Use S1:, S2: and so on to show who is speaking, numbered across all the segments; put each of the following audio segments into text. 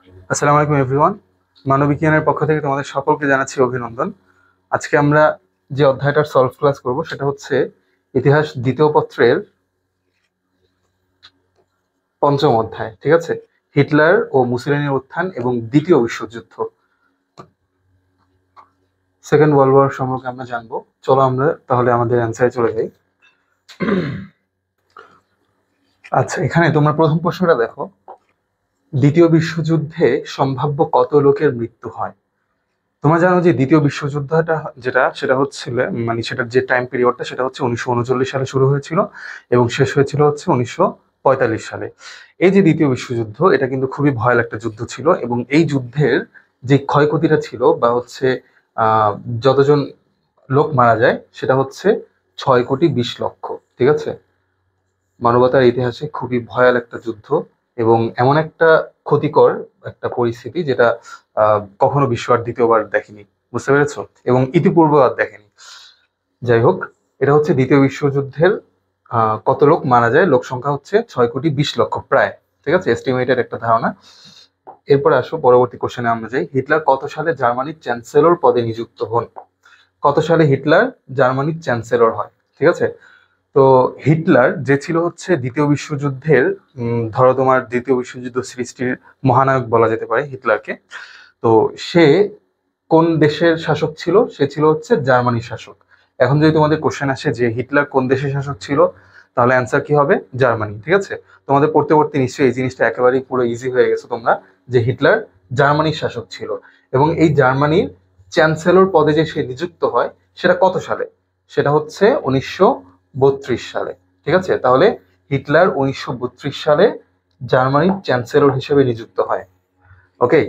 S1: আসসালামু আলাইকুম এভরিওয়ান। মানবিজ্ঞানের পক্ষ থেকে তোমাদের সকলকে জানাচ্ছি অভিনন্দন। আজকে আমরা যে অধ্যায়টার সলভ ক্লাস করব সেটা হচ্ছে ইতিহাস দ্বিতীয় পত্রের পঞ্চম অধ্যায়। ঠিক আছে, হিটলার ও মুসোলিনির উত্থান এবং দ্বিতীয় বিশ্বযুদ্ধ, সেকেন্ড ওয়ার্ল্ড ওয়ার সম্পর্কে আমরা জানবো। চলো আমরা তাহলে আমাদের অ্যান্সারে চলে যাই। আচ্ছা, এখানে তোমরা প্রথম প্রশ্নটা দেখো, দ্বিতীয় বিশ্বযুদ্ধে সম্ভাব্য কত লোকের মৃত্যু হয়। তোমরা জানো যে দ্বিতীয় বিশ্বযুদ্ধটা সেটা হচ্ছিল, মানে সেটার যে টাইম পিরিয়ডটা সেটা হচ্ছে 1939 সালে শুরু হয়েছিল এবং শেষ হয়েছিল হচ্ছে 1945 সালে। এই যে দ্বিতীয় বিশ্বযুদ্ধ, এটা কিন্তু খুবই ভয়াল একটা যুদ্ধ ছিল এবং এই যুদ্ধের যে ক্ষয়ক্ষতিটা ছিল বা হচ্ছে আহ যতজন লোক মারা যায় সেটা হচ্ছে 6,20,00,000। ঠিক আছে, মানবতার ইতিহাসে খুবই ভয়াল একটা যুদ্ধ এবং এমন একটা ক্ষতিকর একটা পরিস্থিতি যেটা কখনো বিশ্ব আর দ্বিতীয়বার দেখেনি। বুঝতে পেরেছো? এবং ইতিপূর্বে আর দেখেনি। যাই হোক, এটা হচ্ছে দ্বিতীয় বিশ্বযুদ্ধের কত লোক মারা যায়, লোক সংখ্যা হচ্ছে 6,20,00,000 প্রায়। ঠিক আছে, এস্টিমেটেড একটা ধারণা। এরপরে আসো পরবর্তী কোশ্চেনে আমরা যাই। হিটলার কত সালে জার্মানির চ্যান্সেলর পদে নিযুক্ত হন? কত সালে হিটলার জার্মানির চ্যান্সেলর হয়? ঠিক আছে, তো হিটলার যে ছিল হচ্ছে দ্বিতীয় বিশ্বযুদ্ধের ধরো তোমার দ্বিতীয় বিশ্বযুদ্ধ সৃষ্টির মহানায়ক বলা যেতে পারে হিটলারকে। তো সে কোন দেশের শাসক ছিল? সে ছিল হচ্ছে জার্মানির শাসক। এখন যদি তোমাদের কোশ্চেন আসে যে হিটলার কোন দেশের শাসক ছিল, তাহলে অ্যান্সার কি হবে? জার্মানি। ঠিক আছে, তোমাদের পড়তে পড়তে নিশ্চয়ই এই জিনিসটা একেবারেই পুরো ইজি হয়ে গেছে তোমরা, যে হিটলার জার্মানির শাসক ছিল এবং এই জার্মানির চ্যান্সেলর পদে যে সে নিযুক্ত হয় সেটা কত সালে? সেটা হচ্ছে 1932 সালে। ঠিক আছে, তাহলে হিটলার 1932 সালে জার্মানির চ্যান্সেলর হিসেবে নিযুক্ত হয়। ওকে,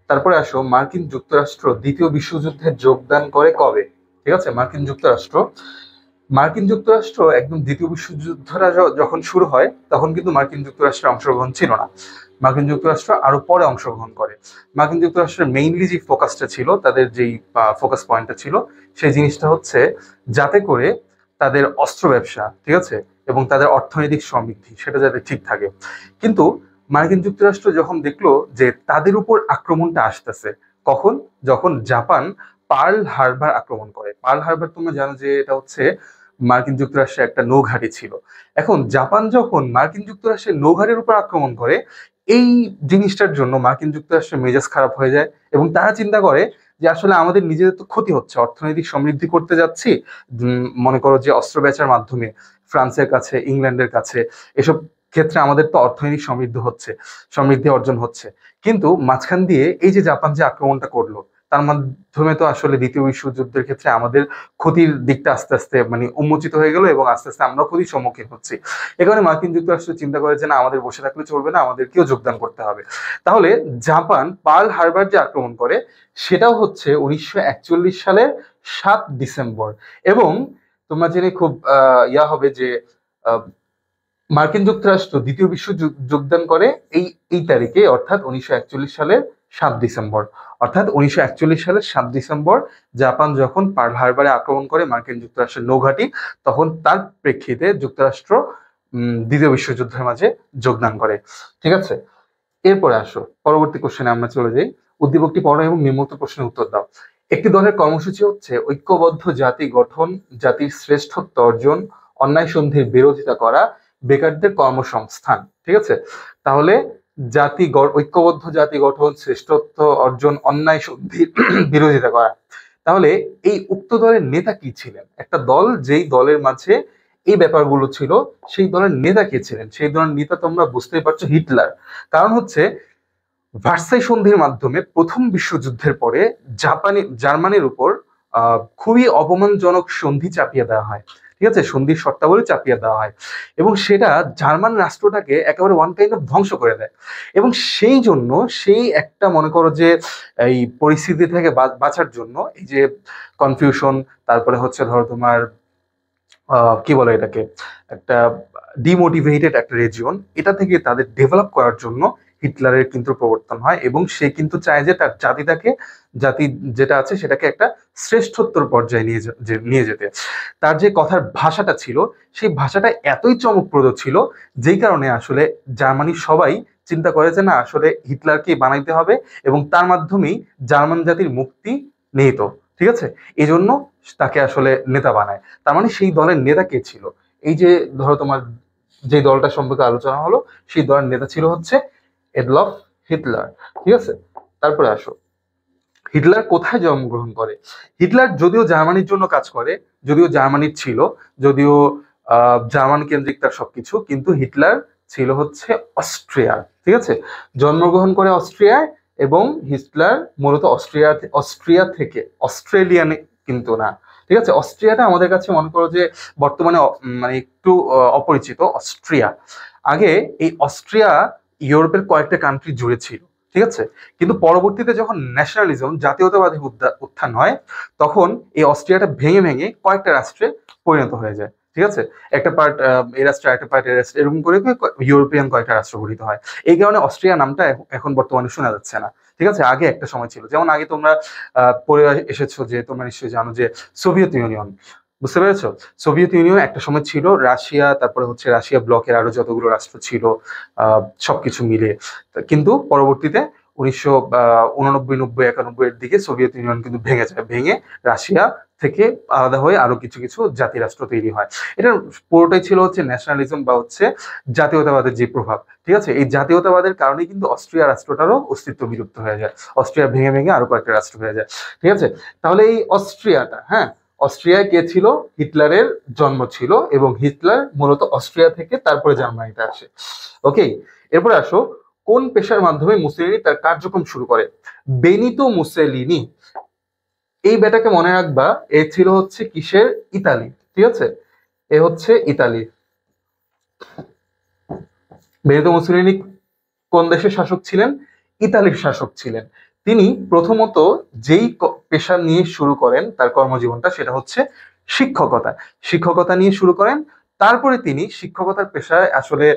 S1: তারপরে আসো, মার্কিন যুক্তরাষ্ট্র দ্বিতীয় বিশ্বযুদ্ধে যোগদান করে কবে? ঠিক আছে, মার্কিন যুক্তরাষ্ট্র একদম দ্বিতীয় বিশ্বযুদ্ধটা যখন শুরু হয় তখন কিন্তু মার্কিন যুক্তরাষ্ট্রের অংশগ্রহণ ছিল না। মার্কিন যুক্তরাষ্ট্র আরো পরে অংশগ্রহণ করে। মার্কিন যুক্তরাষ্ট্রের মেইনলি যে ফোকাসটা ছিল, তাদের যেই ফোকাস পয়েন্টটা ছিল, সেই জিনিসটা হচ্ছে যাতে করে তাদের অস্ত্র ব্যবসা, ঠিক আছে, এবং তাদের অর্থনৈতিক সমৃদ্ধি সেটা যাতে ঠিক থাকে। কিন্তু মার্কিন যুক্তরাষ্ট্র যখন দেখলো যে তাদের উপর আক্রমণটা আসতেছে, কখন? যখন জাপান পার্ল হারবার আক্রমণ করে। পার্ল হারবার তোমরা জানো যে এটা হচ্ছে মার্কিন যুক্তরাষ্ট্রের একটা নৌঘাঁটি ছিল। এখন জাপান যখন মার্কিন যুক্তরাষ্ট্রের নৌঘাঁটির উপর আক্রমণ করে, এই জিনিসটার জন্য মার্কিন যুক্তরাষ্ট্রের মেজাজ খারাপ হয়ে যায় এবং তারা চিন্তা করে যে আসলে আমাদের নিজেদের তো ক্ষতি হচ্ছে, অর্থনৈতিক সমৃদ্ধি করতে যাচ্ছি মনে করো যে অস্ত্র বেচার মাধ্যমে ফ্রান্সের কাছে, ইংল্যান্ডের কাছে, এসব ক্ষেত্রে আমাদের তো অর্থনৈতিক সমৃদ্ধি অর্জন হচ্ছে। কিন্তু মাঝখান দিয়ে এই যে জাপান যে আক্রমণটা করলো, তার মাধ্যমে তো আসলে দ্বিতীয় বিশ্বযুদ্ধের ক্ষেত্রে আমাদের ক্ষতির দিকটা আস্তে আস্তে মানে উন্মোচিত হয়ে গেল এবং আস্তে আস্তে আমরা ক্ষতির সম্মুখীন হচ্ছি। এ কারণে মার্কিন যুক্তরাষ্ট্র চিন্তা করে যে না, আমাদের বসে থাকলে চলবে না, আমাদেরকেও যোগদান করতে হবে। তাহলে জাপান পার্ল হারবার যে আক্রমণ করে সেটাও হচ্ছে 1941 সালের 7 ডিসেম্বর। এবং তোমরা জেনে খুব হবে যে আহ, মার্কিন যুক্তরাষ্ট্র দ্বিতীয় বিশ্ব যোগদান করে এই এই তারিখে, অর্থাৎ 1941 সালের 7 ডিসেম্বর। অর্থাৎ 1941 সালের 7 ডিসেম্বর জাপান যখন পার্ল হারবারে আক্রমণ করে মার্কিন যুক্তরাষ্ট্রের নৌঘাঁটি, তখন তার প্রেক্ষিতে যুক্তরাষ্ট্র দ্বিতীয় বিশ্বযুদ্ধের মাঝে যোগদান করে। ঠিক আছে, এরপরে আসো পরবর্তী কোশ্চেনে আমরা চলে যাই। উদ্দীপকটি পড়ো এবং নিম্নোক্ত প্রশ্নের উত্তর দাও। একটি দলের কর্মসূচি হচ্ছে ঐক্যবদ্ধ জাতি গঠন, জাতির শ্রেষ্ঠত্ব অর্জন, অন্যায় সন্ধির বিরোধিতা করা, বেকারদের কর্মসংস্থান। ঠিক আছে, তাহলে ঐক্যবদ্ধ জাতি গঠন, শ্রেষ্ঠত্ব অর্জন, অন্যায় সন্ধির বিরোধিতা করা। তাহলে এই উক্ত দলের নেতা কি ছিলেন? একটা দল যেই দলের মাঝে এই ব্যাপারগুলো ছিল, সেই দলের নেতা কে ছিলেন? সেই দলের নেতা তোমরা বুঝতেই পারছো, হিটলার। কারণ হচ্ছে ভার্সাই সন্ধির মাধ্যমে প্রথম বিশ্বযুদ্ধের পরে জার্মানির উপর খুবই অপমানজনক সন্ধি চাপিয়ে দেওয়া হয়। ঠিক আছে, সন্ধির শর্তাবলী চাপিয়ে দেওয়া হয় এবং সেটা জার্মান রাষ্ট্রটাকে একেবারে ওয়ান কাইন্ড অফ ধ্বংস করে দেয়। এবং সেই জন্য সেই একটা মনে করো যে এই পরিস্থিতি থেকে বাঁচার জন্য এই যে কনফিউশন, তারপরে হচ্ছে ধরো তোমার কি বলে এটাকে, একটা ডিমোটিভেটেড একটা রিজিয়ন, এটা থেকে তাদের ডেভেলপ করার জন্য হিটলারের কিন্তু প্রবর্তন হয় এবং সে কিন্তু চায় যে তার জাতি যেটা আছে সেটাকে একটা শ্রেষ্ঠত্বর পর্যায়ে নিয়ে যেতে। তার যে কথার ভাষাটা ছিল, সেই ভাষাটা এতই চমকপ্রদ ছিল যেই কারণে আসলে জার্মানির সবাই চিন্তা করে যে না আসলে হিটলারকে বানাইতে হবে এবং তার মাধ্যমেই জার্মান জাতির মুক্তি নিহিত, ঠিক আছে, এই জন্য তাকে আসলে নেতা বানায়। তার মানে সেই দলের নেতা কে ছিল? এই যে ধরো তোমার যে দলটা সম্পর্কে আলোচনা হলো, সেই দলের নেতা ছিল হচ্ছে এডলফ হিটলার, ঠিক আছে। তারপরে আসো, হিটলার কোথায় জন্মগ্রহণ করে? হিটলার যদিও জার্মানির জন্য কাজ করে, যদিও জার্মানির ছিল, যদিও জার্মান কেন্দ্রিক তার সবকিছু, কিন্তু হিটলার ছিল হচ্ছে অস্ট্রিয়ার, ঠিক আছে, জন্মগ্রহণ করে অস্ট্রিয়ায়। এবং হিটলার মূলত অস্ট্রিয়া থেকে, অস্ট্রেলিয়ান কিন্তু না, ঠিক আছে। অস্ট্রিয়াটা আমাদের কাছে মনে করো যে বর্তমানে মানে একটু অপরিচিত। অস্ট্রিয়া, আগে এই অস্ট্রিয়া ইউরোপের কয়েকটা কান্ট্রি জুড়ে ছিল, ঠিক আছে। কিন্তু পরবর্তীতে যখন ন্যাশনালিজম, জাতীয়তাবাদী উত্থান হয়, তখন এই অস্ট্রিয়াটা ভেঙে ভেঙে কয়েকটা রাষ্ট্রে পরিণত হয়ে যায়, ঠিক আছে। একটা পার্ট এই রাষ্ট্র, একটা পার্ট এই রাষ্ট্র, এরকম করে ইউরোপিয়ান কয়েকটা রাষ্ট্র গঠিত হয়। এই কারণে অস্ট্রিয়া নামটা এখন বর্তমানে শোনা যাচ্ছে না, ঠিক আছে। আগে একটা সময় ছিল, যেমন আগে তোমরা পড়ে এসেছো যে তোমরা নিশ্চয়ই জানো যে সোভিয়েত ইউনিয়ন, বুঝতে পেরেছো? সোভিয়েত ইউনিয়ন একটা সময় ছিল, রাশিয়া, তারপরে হচ্ছে রাশিয়া ব্লকের আরো যতগুলো রাষ্ট্র ছিল সবকিছু মিলে। কিন্তু পরবর্তীতে 1989, 90, 91 এর দিকে সোভিয়েত ইউনিয়ন কিন্তু ভেঙে যায়, ভেঙে রাশিয়া থেকে আলাদা হয়ে আরো কিছু কিছু জাতি রাষ্ট্র তৈরি হয়। এটা পুরোটাই ছিল হচ্ছে ন্যাশনালিজম বা হচ্ছে জাতীয়তাবাদের যে প্রভাব, ঠিক আছে। এই জাতীয়তাবাদের কারণে কিন্তু অস্ট্রিয়া রাষ্ট্রটারও অস্তিত্ব বিলুপ্ত হয়ে যায়, অস্ট্রিয়া ভেঙে ভেঙে আরো কয়েকটা রাষ্ট্র হয়ে যায়, ঠিক আছে। তাহলে এই অস্ট্রিয়াটা, হ্যাঁ, অস্ট্রিয়ায় কে ছিল? হিটলারের জন্ম ছিল, এবং হিটলার মূলত অস্ট্রিয়া থেকে তারপরে জার্মানিতে আসে। ওকে, এরপরে আসো, কোন পেশার মাধ্যমে মুসোলিনি তার কার্যক্রম শুরু করে? বেনিতো মুসোলিনি, এই বেটাকে মনে রাখবা, এ ছিল হচ্ছে কিসের? ইতালি, ঠিক আছে, এ হচ্ছে ইতালি। বেনিতো মুসোলিনি কোন দেশের শাসক ছিলেন? ইতালির শাসক ছিলেন। তিনি প্রথমত যেই পেশা নিয়ে শুরু করেন তার কর্মজীবনটা, সেটা হচ্ছে শিক্ষকতা। শিক্ষকতা নিয়ে শুরু করেন, তারপরে তিনি শিক্ষকতার পেশায় আসলে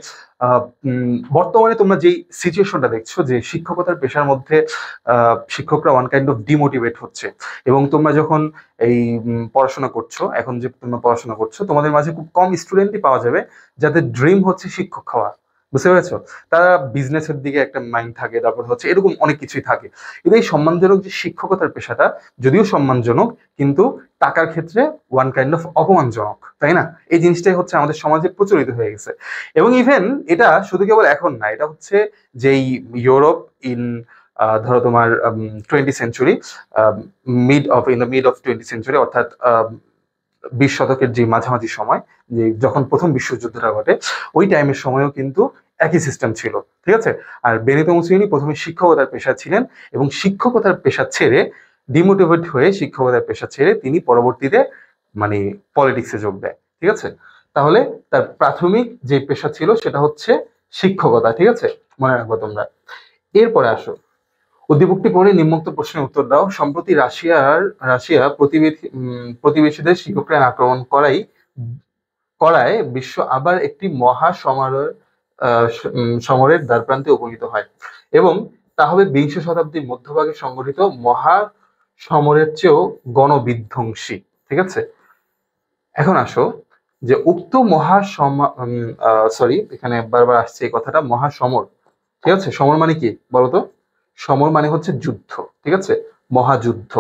S1: বর্তমানে তোমরা যেই সিচুয়েশনটা দেখছো যে শিক্ষকতার পেশার মধ্যে শিক্ষকরা ওয়ান কাইন্ড অফ ডিমোটিভেট হচ্ছে। এবং তোমরা যখন এই পড়াশোনা করছো, এখন যে তোমরা পড়াশোনা করছো, তোমাদের মাঝে খুব কম স্টুডেন্টই পাওয়া যাবে যাদের ড্রিম হচ্ছে শিক্ষক হওয়া, বুঝতে পেরেছো? তারা বিজনেসের দিকে একটা মাইন্ড থাকে, তারপর হচ্ছে এরকম অনেক কিছুই থাকে। কিন্তু এই সম্মানজনক যে শিক্ষকতার পেশাটা, যদিও সম্মানজনক, কিন্তু টাকার ক্ষেত্রে ওয়ান কাইন্ড অফ অপমানজনক, তাই না? এই জিনিসটাই হচ্ছে আমাদের সমাজে প্রচলিত হয়ে গেছে। এবং ইভেন এটা শুধু কেবল এখন না, এটা হচ্ছে যেই ইউরোপ ইন ধরো তোমার 20th century, in the mid of 20th century, অর্থাৎ 20 শতকের যে মাঝামাঝি সময়, যে যখন প্রথম বিশ্বযুদ্ধটা ঘটে, ওই টাইমের সময়ও কিন্তু একই সিস্টেম ছিল, ঠিক আছে। আর বেনিতো মুসোলিনি প্রথমে শিক্ষকতার পেশা ছিলেন, এবং শিক্ষকতার পেশা ছেড়ে, ডিমোটিভেট হয়ে শিক্ষকতার পেশা ছেড়ে তিনি পরবর্তীতে মানে পলিটিক্সে যোগ দেয়, ঠিক আছে। তাহলে তার প্রাথমিক যে পেশা ছিল সেটা হচ্ছে শিক্ষকতা, ঠিক আছে, মনে রাখবো তোমরা। এরপরে আসো, উদ্দীপকটি পড়ে নিম্নোক্ত প্রশ্নের উত্তর দাও। সম্প্রতি রাশিয়া প্রতিবেশীদের ইউক্রেন আক্রমণ করায় বিশ্ব আবার একটি সমরের দ্বারপ্রান্তে উপনীত হয়, এবং তা হবে বিংশ শতাব্দীর মধ্যভাগে সংঘটিত মহাসমরের চেয়েও গণবিধ্বংসী, ঠিক আছে। এখন আসো, যে উক্ত এখানে বারবার আসছে এই কথাটা, মহাসমর, ঠিক আছে। সমর মানে কি বলতো? সমর মানে হচ্ছে যুদ্ধ, ঠিক আছে, মহাযুদ্ধ,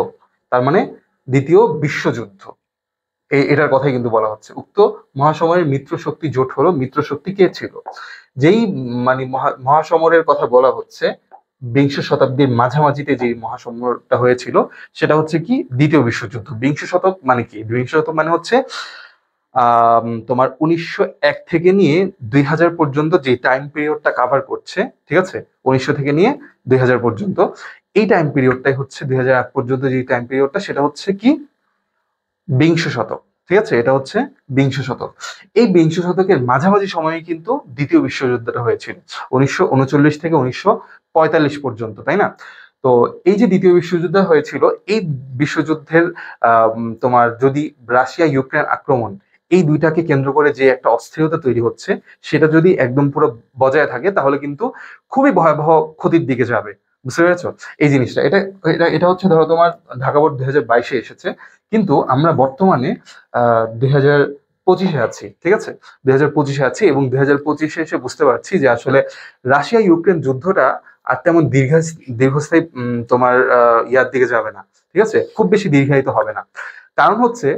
S1: তার মানে দ্বিতীয় বিশ্বযুদ্ধ, এটার কথাই কিন্তু বলা হচ্ছে। উক্ত মহাসমরের মিত্র শক্তি জোট হলো, মিত্র শক্তি কে ছিল? যেই মানে মহাসমরের কথা বলা হচ্ছে, বিংশ শতাব্দীর মাঝামাঝিতে যে মহাসমরটা হয়েছিল, সেটা হচ্ছে কি? দ্বিতীয় বিশ্বযুদ্ধ। বিংশ শতক মানে কি? বিংশ শতক মানে হচ্ছে তোমার 1901 থেকে নিয়ে 2000 পর্যন্ত যে টাইম পিরিয়ডটা কাভার করছে, ঠিক আছে, 1900 থেকে নিয়ে 2000 পর্যন্ত, এই টাইম পিরিয়ডটাই হচ্ছে 2008 পর্যন্ত যে টাইম পিরিয়ডটা, সেটা হচ্ছে কি? বিংশ শতক, ঠিক আছে, এটা হচ্ছে বিংশ শতক। এই বিংশ শতকের মাঝামাঝি সময়ে কিন্তু দ্বিতীয় বিশ্বযুদ্ধটা হয়েছিল, 1939 থেকে 1945 পর্যন্ত, তাই না? তো এই যে দ্বিতীয় বিশ্বযুদ্ধ হয়েছিল, এই বিশ্বযুদ্ধের তোমার যদি রাশিয়া ইউক্রেন আক্রমণ, এই দুইটাকে কেন্দ্র করে যে একটা অস্থিরতা তৈরি হচ্ছে, সেটা যদি একদম পুরো বজায় থাকে, তাহলে কিন্তু খুবই ভয়াবহ ক্ষতির দিকে যাবে, বুঝতে পেরেছো? এই জিনিসটা, এটা এটা এটা হচ্ছে ধরো তোমার ঢাকা বোর্ড 2022-এ এসেছে, কিন্তু আমরা বর্তমানে 2000 পঁচিশে আছি, ঠিক আছে, 2025-এ আছি, এবং 2025-এ এসে বুঝতে পারছি যে আসলে রাশিয়া ইউক্রেন যুদ্ধটা আর তেমন দীর্ঘস্থায়ী তোমার ইয়ার দিকে যাবে না, ঠিক আছে, খুব বেশি দীর্ঘায়িত হবে না। কারণ হচ্ছে,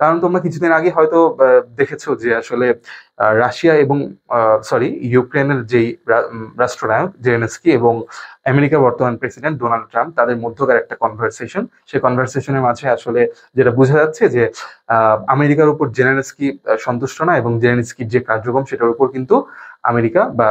S1: কারণ তোমরা কিছুদিন আগে হয়তো দেখেছো যে আসলে রাশিয়া এবং সরি ইউক্রেনের যেই রাষ্ট্রনায়ক জেলেনস্কি এবং আমেরিকার বর্তমান প্রেসিডেন্ট ডোনাল্ড ট্রাম্প, তাদের মধ্যকার একটা কনভারসেশন, সেই কনভারসেশনের মাঝে আসলে যেটা বোঝা যাচ্ছে যে আমেরিকার উপর জেলেনস্কি সন্তুষ্ট না, এবং জেলেনস্কির যে কার্যক্রম সেটার উপর কিন্তু আমেরিকা বা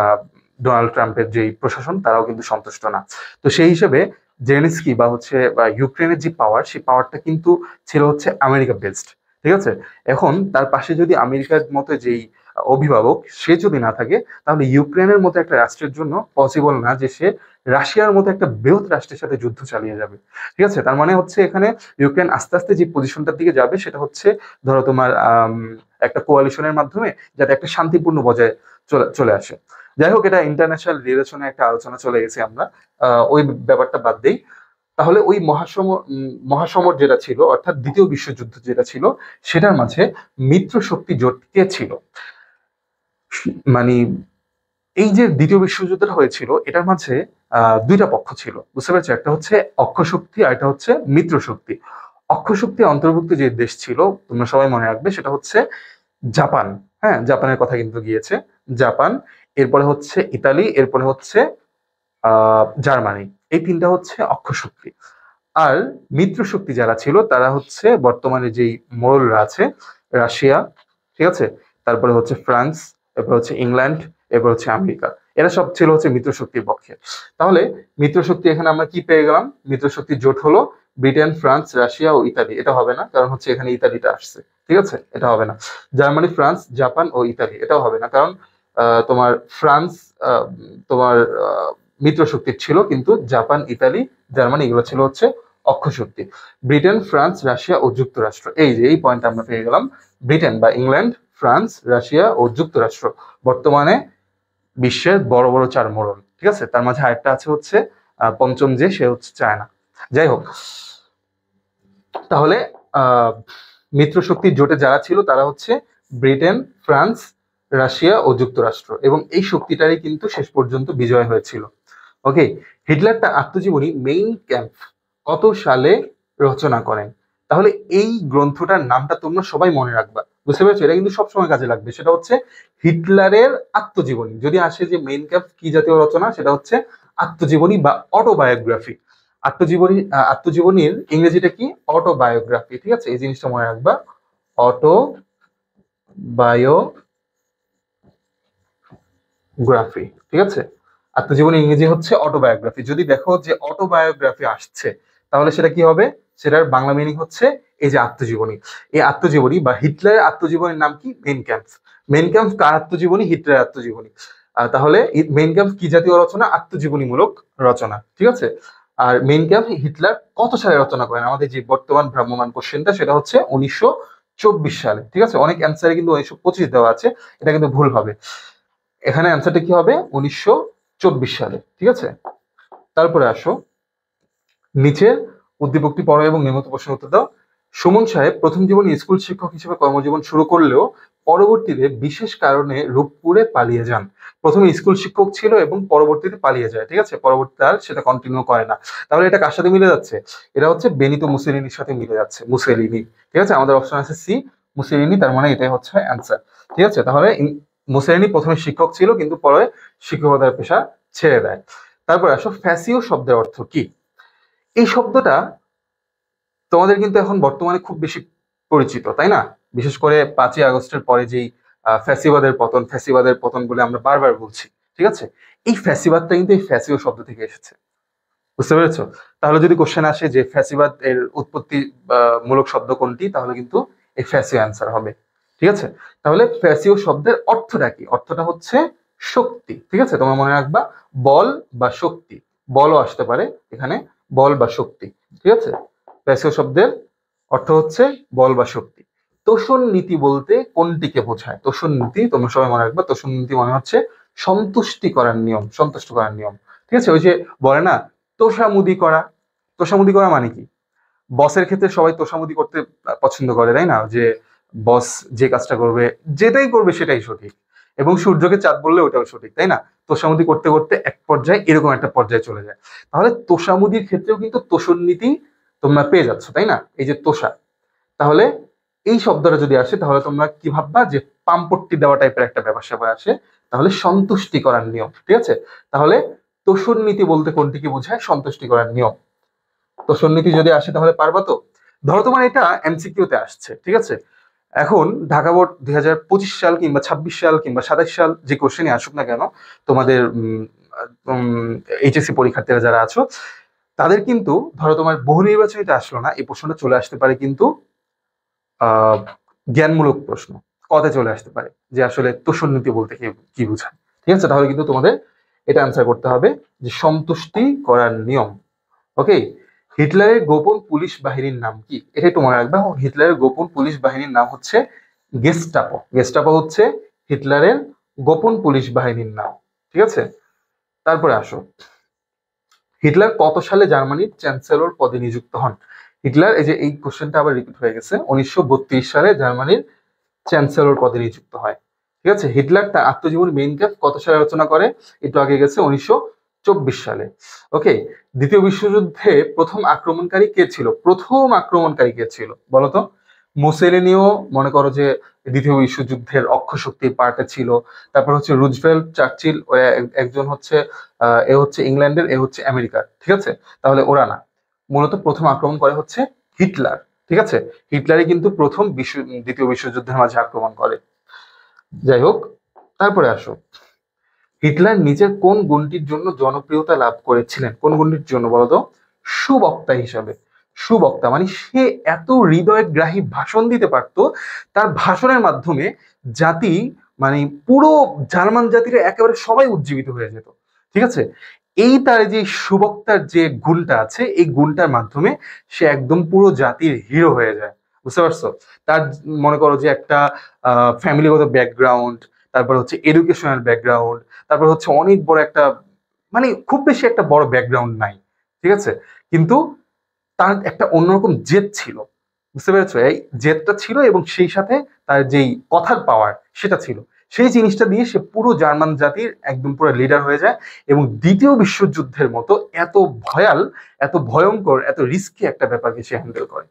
S1: ডোনাল্ড ট্রাম্পের যেই প্রশাসন তারাও কিন্তু সন্তুষ্ট না। তো সেই হিসেবে জেলেনস্কি বা হচ্ছে বা ইউক্রেনের যে পাওয়ার, সেই পাওয়ারটা কিন্তু ছিল হচ্ছে আমেরিকা বেসড, ঠিক আছে। এখন তার পাশে যদি আমেরিকার মতো যেই অভিভাবক সে যদি না থাকে, তাহলে ইউক্রেনের মতো একটা রাষ্ট্রের জন্য পসিবল না যে সে রাশিয়ার মতো একটা বৃহৎ রাষ্ট্রের সাথে যুদ্ধ চালিয়ে যাবে, ঠিক আছে। তার মানে হচ্ছে এখানে ইউক্রেন আস্তে আস্তে যে পজিশনটার দিকে যাবে সেটা হচ্ছে ধরো তোমার একটা কোয়ালিশনের মাধ্যমে যাতে একটা শান্তিপূর্ণ বজায় চলে আসে। যাই হোক, এটা ইন্টারন্যাশনাল রিলেশনে একটা আলোচনা চলে গেছে, আমরা ওই ব্যাপারটা বাদ দেই। তাহলে ওই মহাসমর যেটা ছিল, অর্থাৎ দ্বিতীয় বিশ্বযুদ্ধ যেটা ছিল, সেটার মাঝে মিত্র শক্তি জোট কে ছিল? মানে এই যে দ্বিতীয় বিশ্বযুদ্ধটা হয়েছিল, এটার মাঝে দুইটা পক্ষ ছিল, বুঝতে পারছো, একটা হচ্ছে অক্ষ শক্তি আর একটা হচ্ছে মিত্র শক্তি। অক্ষ শক্তি অন্তর্ভুক্ত যে দেশ ছিল, তোমরা সবাই মনে রাখবে, সেটা হচ্ছে জাপান। হ্যাঁ, জাপানের কথা কিন্তু গিয়েছে, জাপান, এরপরে হচ্ছে ইতালি, এরপরে হচ্ছে জার্মানি। এই তিনটা হচ্ছে অক্ষ শক্তি। আর মিত্র শক্তি যারা ছিল তারা হচ্ছে বর্তমানে যেই মোড়লরা আছে, রাশিয়া, ঠিক আছে, তারপরে হচ্ছে ফ্রান্স, এরপর হচ্ছে ইংল্যান্ড, এরপর হচ্ছে আমেরিকা। এরা সব ছিল হচ্ছে মিত্র শক্তির পক্ষে। তাহলে মিত্র শক্তি এখানে আমরা কি পেয়ে গেলাম? মিত্র শক্তির জোট হলো ব্রিটেন, ফ্রান্স, রাশিয়া ও ইতালি। এটা হবে না, কারণ হচ্ছে এখানে ইতালিটা আসছে, ঠিক আছে, এটা হবে না। জার্মানি, ফ্রান্স, জাপান ও ইতালি, এটাও হবে না, কারণ তোমার ফ্রান্স তোমার মিত্র শক্তির ছিল, কিন্তু জাপান, ইতালি, জার্মানি এগুলো ছিল হচ্ছে অক্ষ শক্তি। ব্রিটেন, ফ্রান্স, রাশিয়া ও যুক্তরাষ্ট্র, এই যে এই পয়েন্ট আমরা পেয়ে গেলাম। ব্রিটেন বা ইংল্যান্ড, ফ্রান্স, রাশিয়া ও যুক্তরাষ্ট্র বর্তমানে বিশ্বের বড় বড় চার মোড়ল, ঠিক আছে। তার মাঝে আরেকটা আছে হচ্ছে পঞ্চম, যে সে হচ্ছে চায়না। যাই হোক, তাহলে মিত্র শক্তির জোটে যারা ছিল তারা হচ্ছে ব্রিটেন, ফ্রান্স, রাশিয়া ও যুক্তরাষ্ট্র, এবং এই শক্তিটারই কিন্তু শেষ পর্যন্ত বিজয় হয়েছিল। ওকে, হিটলার তার আত্মজীবনী মেইন ক্যাম্প কত সালে রচনা করেন? তাহলে এই গ্রন্থটার নামটা তোমরা সবাই মনে রাখবা, বুঝতে পেরেছো, এটা কিন্তু সবসময় কাজে লাগবে। সেটা হচ্ছে হিটলারের আত্মজীবনী। যদি আসে যে মেইন ক্যাম্প কি জাতীয় রচনা, সেটা হচ্ছে আত্মজীবনী বা অটোবায়োগ্রাফি। আত্মজীবনীর ইংরেজিটা কি? অটোবায়োগ্রাফি, ঠিক আছে, এই জিনিসটা মনে রাখবা, অটোবায়োগ্রাফি, ঠিক আছে। আত্মজীবনী ইংরেজি হচ্ছে অটোবায়োগ্রাফি। যদি দেখো যে অটোবায়োগ্রাফি আসছে, তাহলে সেটা কি হবে? সেটার বাংলা মিনিং হচ্ছে এই যে আত্মজীবনী। এই আত্মজীবনী বা হিটলারের আত্মজীবনীর নাম কি? Main camp. মেইন ক্যাম্প কার আত্মজীবনী? হিটলারের আত্মজীবনী। তাহলে মেইন ক্যাম্প কি জাতীয় রচনা? আত্মজীবনীমূলক রচনা, ঠিক আছে। আর মেইন ক্যাম্প হিটলার কত সালে রচনা করেন? আমাদের যে বর্তমান ভ্রাম্যমান কোশ্চেনটা, সেটা হচ্ছে 1924 সালে, ঠিক আছে। অনেক অ্যান্সারে কিন্তু 1925 দেওয়া আছে, এটা কিন্তু ভুল হবে। এখানে অ্যান্সারটা কি হবে? 1924 সালে, ঠিক আছে। তারপরে আসো নিচে উদ্দীপকটি পড়ো এবং নিয়মিত প্রশ্নের উত্তর দাও। সুমন সাহেব প্রথম জীবনে স্কুল শিক্ষক হিসেবে কর্মজীবন শুরু করলেও পরবর্তীতে বিশেষ কারণে রূপপুরে পালিয়ে যান। প্রথমে স্কুল শিক্ষক ছিল এবং পরবর্তীতে পালিয়ে যায়, ঠিক আছে, পরবর্তীতে আর সেটা কন্টিনিউ করে না। তাহলে এটা কার সাথে মিলে যাচ্ছে? এটা হচ্ছে বেনিতো মুসোলিনির সাথে মিলে যাচ্ছে, মুসোলিনি, ঠিক আছে। আমাদের অপশন আছে সি, মুসোলিনি, তার মানে এটাই হচ্ছে অ্যান্সার, ঠিক আছে। তাহলে মুসোলিনি প্রথমে শিক্ষক ছিল, কিন্তু পরে শিক্ষকতার পেশা ছেড়ে দেয়। তারপরে আসো ফ্যাসিও শব্দের অর্থ কি? এই শব্দটা তোমাদের কিন্তু এখন বর্তমানে খুব বেশি পরিচিত, তাই না? বিশেষ করে 5ই আগস্টের পরে যেই ফ্যাসিবাদের পতন বলে আমরা বারবার বলছি, ঠিক আছে। এই ফ্যাসিবাদটা কিন্তু এই ফ্যাসিও শব্দ থেকে এসেছে, বুঝতে পেরেছো? তাহলে যদি কোশ্চেন আসে যে ফ্যাসিবাদ এর উৎপত্তি মূলক শব্দ কোনটি, তাহলে কিন্তু এই ফ্যাসিও অ্যান্সার হবে, ঠিক আছে। তাহলে ফ্যাসিও শব্দের অর্থটা কি? অর্থটা হচ্ছে শক্তি, ঠিক আছে, তোমরা মনে রাখবা, বল বা শক্তি। বলও আসতে পারে এখানে, বল বা শক্তি, ঠিক আছে। প্যাসিও শব্দের অর্থ হচ্ছে বল বা শক্তি। তোষণ নীতি বলতে কোনটিকে বোঝায়? তোষণ নীতি তোমরা সবাই মনে রাখবা, তোষণ নীতি মানে হচ্ছে সন্তুষ্টি করার নিয়ম, সন্তুষ্ট করার নিয়ম, ঠিক আছে। ওই যে বলে না তোষামুদি করা, তোষামুদি করা মানে কি? বসের ক্ষেত্রে সবাই তোষামুদি করতে পছন্দ করে, তাই না? যে বস যে কাজটা করবে, যেটাই করবে সেটাই সঠিক, এবং সূর্যকে চাঁদ বললে ওটাও সঠিক, তাই না? তোষামোদী করতে করতে এক পর্যায়ে এরকম একটা পর্যায়ে চলে যায়। তাহলে তোষামোদীর ক্ষেত্রেও কিন্তু তোষণ নীতি তোমরা পেয়ে যাচ্ছ, তাই না? এই যে তোষা, তাহলে এই শব্দটা যদি আসে তাহলে তোমরা কি ভাববা যে পাম্পট্টি দেওয়া টাইপের একটা ব্যাপার স্যাপার আসে, তাহলে সন্তুষ্টি করার নিয়ম, ঠিক আছে? তাহলে তোষণ নীতি বলতে কোনটিকে বোঝায়? সন্তুষ্টি করার নিয়ম। তোষণ নীতি যদি আসে তাহলে পারবা তো? ধরো তোমার এটা এমসিকিউ তে আসছে, ঠিক আছে? এখন ঢাকা বোর্ড 2025 সাল কিংবা 26 সাল কিংবা 27 সাল যে কোশ্চেনই আসুক না কেন, তোমাদের এইচএসসি পরীক্ষার্থীরা যারা আছো, তাদের কিন্তু ধরো তোমার বহু নির্বাচনীতে আসলো না, এই প্রশ্নটা চলে আসতে পারে কিন্তু আহ জ্ঞানমূলক প্রশ্ন, কতে চলে আসতে পারে যে আসলে তোষণ নীতি বলতে কি কি বোঝায়। ঠিক আছে, তাহলে কিন্তু তোমাদের এটা অ্যান্সার করতে হবে যে সন্তুষ্টি করার নিয়ম। ওকে, হিটলারের গোপন পুলিশ বাহিনীর নাম কি? এটা একটু মনে রাখবে। হিটলারের গোপন পুলিশ বাহিনীর নাম হচ্ছে গেস্টাপো। গেস্টাপো হচ্ছে হিটলারের গোপন পুলিশ বাহিনীর নাম, ঠিক আছে? তারপরে আসো, হিটলার কত সালে জার্মানির চ্যান্সেলর পদে নিযুক্ত হন? হিটলার, এই যে এই কোশ্চেনটা আবার রিপিট হয়ে গেছে, 1932 সালে জার্মানির চ্যান্সেলর পদে নিযুক্ত হয়। ঠিক আছে, হিটলার তার আত্মজীবনী মেইন ক্যাম্প কত সালে রচনা করে? একটু আগে গেছে, 1924 সালে। ওকে, দ্বিতীয় বিশ্বযুদ্ধে প্রথম আক্রমণকারী কে ছিল? প্রথম আক্রমণকারী কে ছিল বলতো? মুসেলিনিও মনে করো যে দ্বিতীয় বিশ্বযুদ্ধের অক্ষশক্তির পার্টে ছিল। তারপর হচ্ছে রুজভেল্ট, চার্চিল, একজন হচ্ছে এ হচ্ছে ইংল্যান্ডের, এ হচ্ছে আমেরিকার, ঠিক আছে? তাহলে ওরা না, মূলত প্রথম আক্রমণ করে হচ্ছে হিটলার। ঠিক আছে, হিটলারই কিন্তু প্রথম দ্বিতীয় বিশ্বযুদ্ধের মাঝে আক্রমণ করে। যাই হোক, তারপরে আসো, হিটলার নিজের কোন গুণটির জন্য জনপ্রিয়তা লাভ করেছিলেন? কোন গুণটির জন্য বলতো? সুবক্তা হিসাবে। সুবক্তা মানে সে এত হৃদয়গ্রাহী ভাষণ দিতে পারতো, তার ভাষণের মাধ্যমে জাতি, মানে পুরো জার্মান জাতির একেবারে সবাই উজ্জীবিত হয়ে যেত। ঠিক আছে, এই তার যে সুবক্তার যে গুণটা আছে, এই গুণটার মাধ্যমে সে একদম পুরো জাতির হিরো হয়ে যায়। বুঝতে পারছো? তার মনে করো যে একটা ফ্যামিলিগত ব্যাকগ্রাউন্ড, তারপর হচ্ছে এডুকেশনাল ব্যাকগ্রাউন্ড, তারপর হচ্ছে অনেক বড় একটা, মানে খুব বেশি একটা বড় ব্যাকগ্রাউন্ড নাই, ঠিক আছে? কিন্তু তার একটা অন্যরকম জেদ ছিল। বুঝতে পেরেছো? এই জেদটা ছিল এবং সেই সাথে তার যেই কথার পাওয়ার সেটা ছিল। সেই জিনিসটা দিয়ে সে পুরো জার্মান জাতির একদম পুরো লিডার হয়ে যায় এবং দ্বিতীয় বিশ্বযুদ্ধের মতো এত ভয়াল, এত ভয়ঙ্কর, এত রিস্কি একটা ব্যাপারকে সে হ্যান্ডেল করে।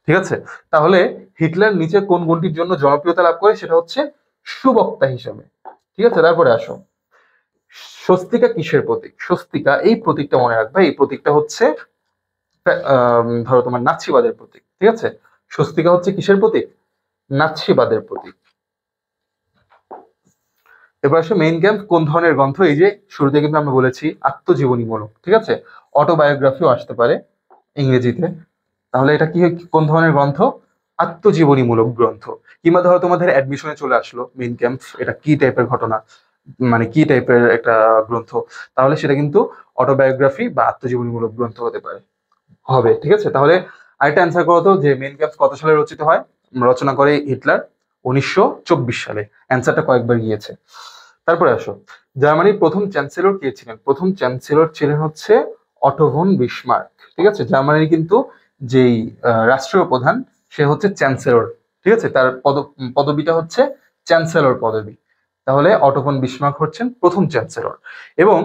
S1: ঠিক আছে, তাহলে হিটলার নিচের কোন গুণটির জন্য জনপ্রিয়তা লাভ করে? সেটা হচ্ছে সুবক্তা হিসাবে। ঠিক আছে, তারপরে আসো, স্বস্তিকা কিসের প্রতীক? স্বস্তিকা, এই প্রতীকটা মনে রাখবে, এই প্রতীকটা হচ্ছে ধরো তোমার নাৎসিবাদের প্রতীক। ঠিক আছে, স্বস্তিকা হচ্ছে কিসের প্রতীক? নাৎসিবাদের প্রতীক। এবার আসো, মেইন ক্যাম্প কোন ধরনের গ্রন্থ? এই যে শুরুতে কিন্তু আমরা বলেছি আত্মজীবনীমূলক, ঠিক আছে? অটোবায়োগ্রাফিও আসতে পারে ইংরেজিতে। তাহলে এটা কি, কোন ধরনের গ্রন্থ? আত্মজীবনীমূলক গ্রন্থ। কিংবা ধরো তোমাদের অ্যাডমিশনে চলে আসলো মেইন ক্যাম্প, এটা কি টাইপের ঘটনা, মানে কি টাইপের একটা গ্রন্থ, তাহলে সেটা কিন্তু অটোবায়োগ্রাফি বা আত্মজীবনীমূলক গ্রন্থ হতে পারে, হবে। ঠিক আছে, তাহলে আরেকটা অ্যান্সার করো তো, যে মেইন ক্যাম্প কত সালে রচিত হয়? রচনা করে হিটলার 1924 সালে। অ্যান্সারটা কয়েকবার গিয়েছে। তারপরে আসো, জার্মানির প্রথম চ্যান্সেলর কে ছিলেন? প্রথম চ্যান্সেলর ছিলেন হচ্ছে অটো ভন বিসমার্ক। ঠিক আছে, জার্মানির কিন্তু যেই রাষ্ট্রীয় প্রধান, সে হচ্ছে চ্যান্সেলর। ঠিক আছে, তার পদবিটা হচ্ছে চ্যান্সেলর পদবি। তাহলে অটো ভন বিসমার্ক হচ্ছেন প্রথম চ্যান্সেলর। এবং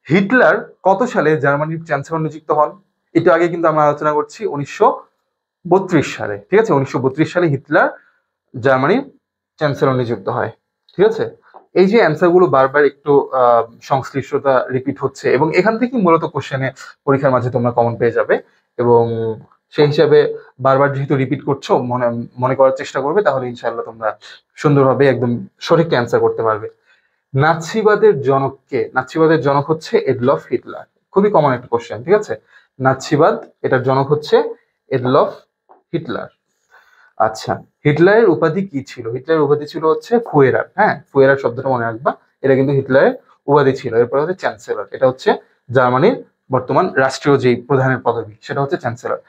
S1: হিটলার কত সালে জার্মানির চ্যান্সেলর নিযুক্ত হন? একটু আগে কিন্তু আমরা আলোচনা করছি 1932 সালে। ঠিক আছে, 1932 সালে হিটলার জার্মানির চ্যান্সেলর নিযুক্ত হয়। ঠিক আছে, এই যে অ্যান্সার গুলো বারবার একটু সংশ্লিষ্টতা রিপিট হচ্ছে, এবং এখান থেকেই মূলত কোশ্চেনে পরীক্ষার মাঝে তোমরা কমন পেয়ে যাবে। এবং সেই হিসাবে বারবার যেহেতু রিপিট করছো, মনে মনে করার চেষ্টা করবে, তাহলে ইনশাআল্লাহ তোমরা সুন্দরভাবে একদম সঠিক অ্যান্সার করতে পারবে। নাৎসিবাদের জনক কে? নাৎসিবাদের জনক হচ্ছে এডলফ হিটলার। খুবই কমন একটা কোশ্চেন। ঠিক আছে, নাৎসিবাদ, এটার জনক হচ্ছে এডলফ হিটলার। আচ্ছা, হিটলারের উপাধি কি ছিল? হিটলারের উপাধি ছিল হচ্ছে ফুয়েরার। হ্যাঁ, ফুয়েরার শব্দটা মনে রাখবা, এটা কিন্তু হিটলারের উপাধি ছিল। এরপর হচ্ছে চ্যান্সেলর, এটা হচ্ছে জার্মানির বর্তমান রাষ্ট্রীয় যে প্রধানের পদবি, সেটা হচ্ছে চ্যান্সেলর।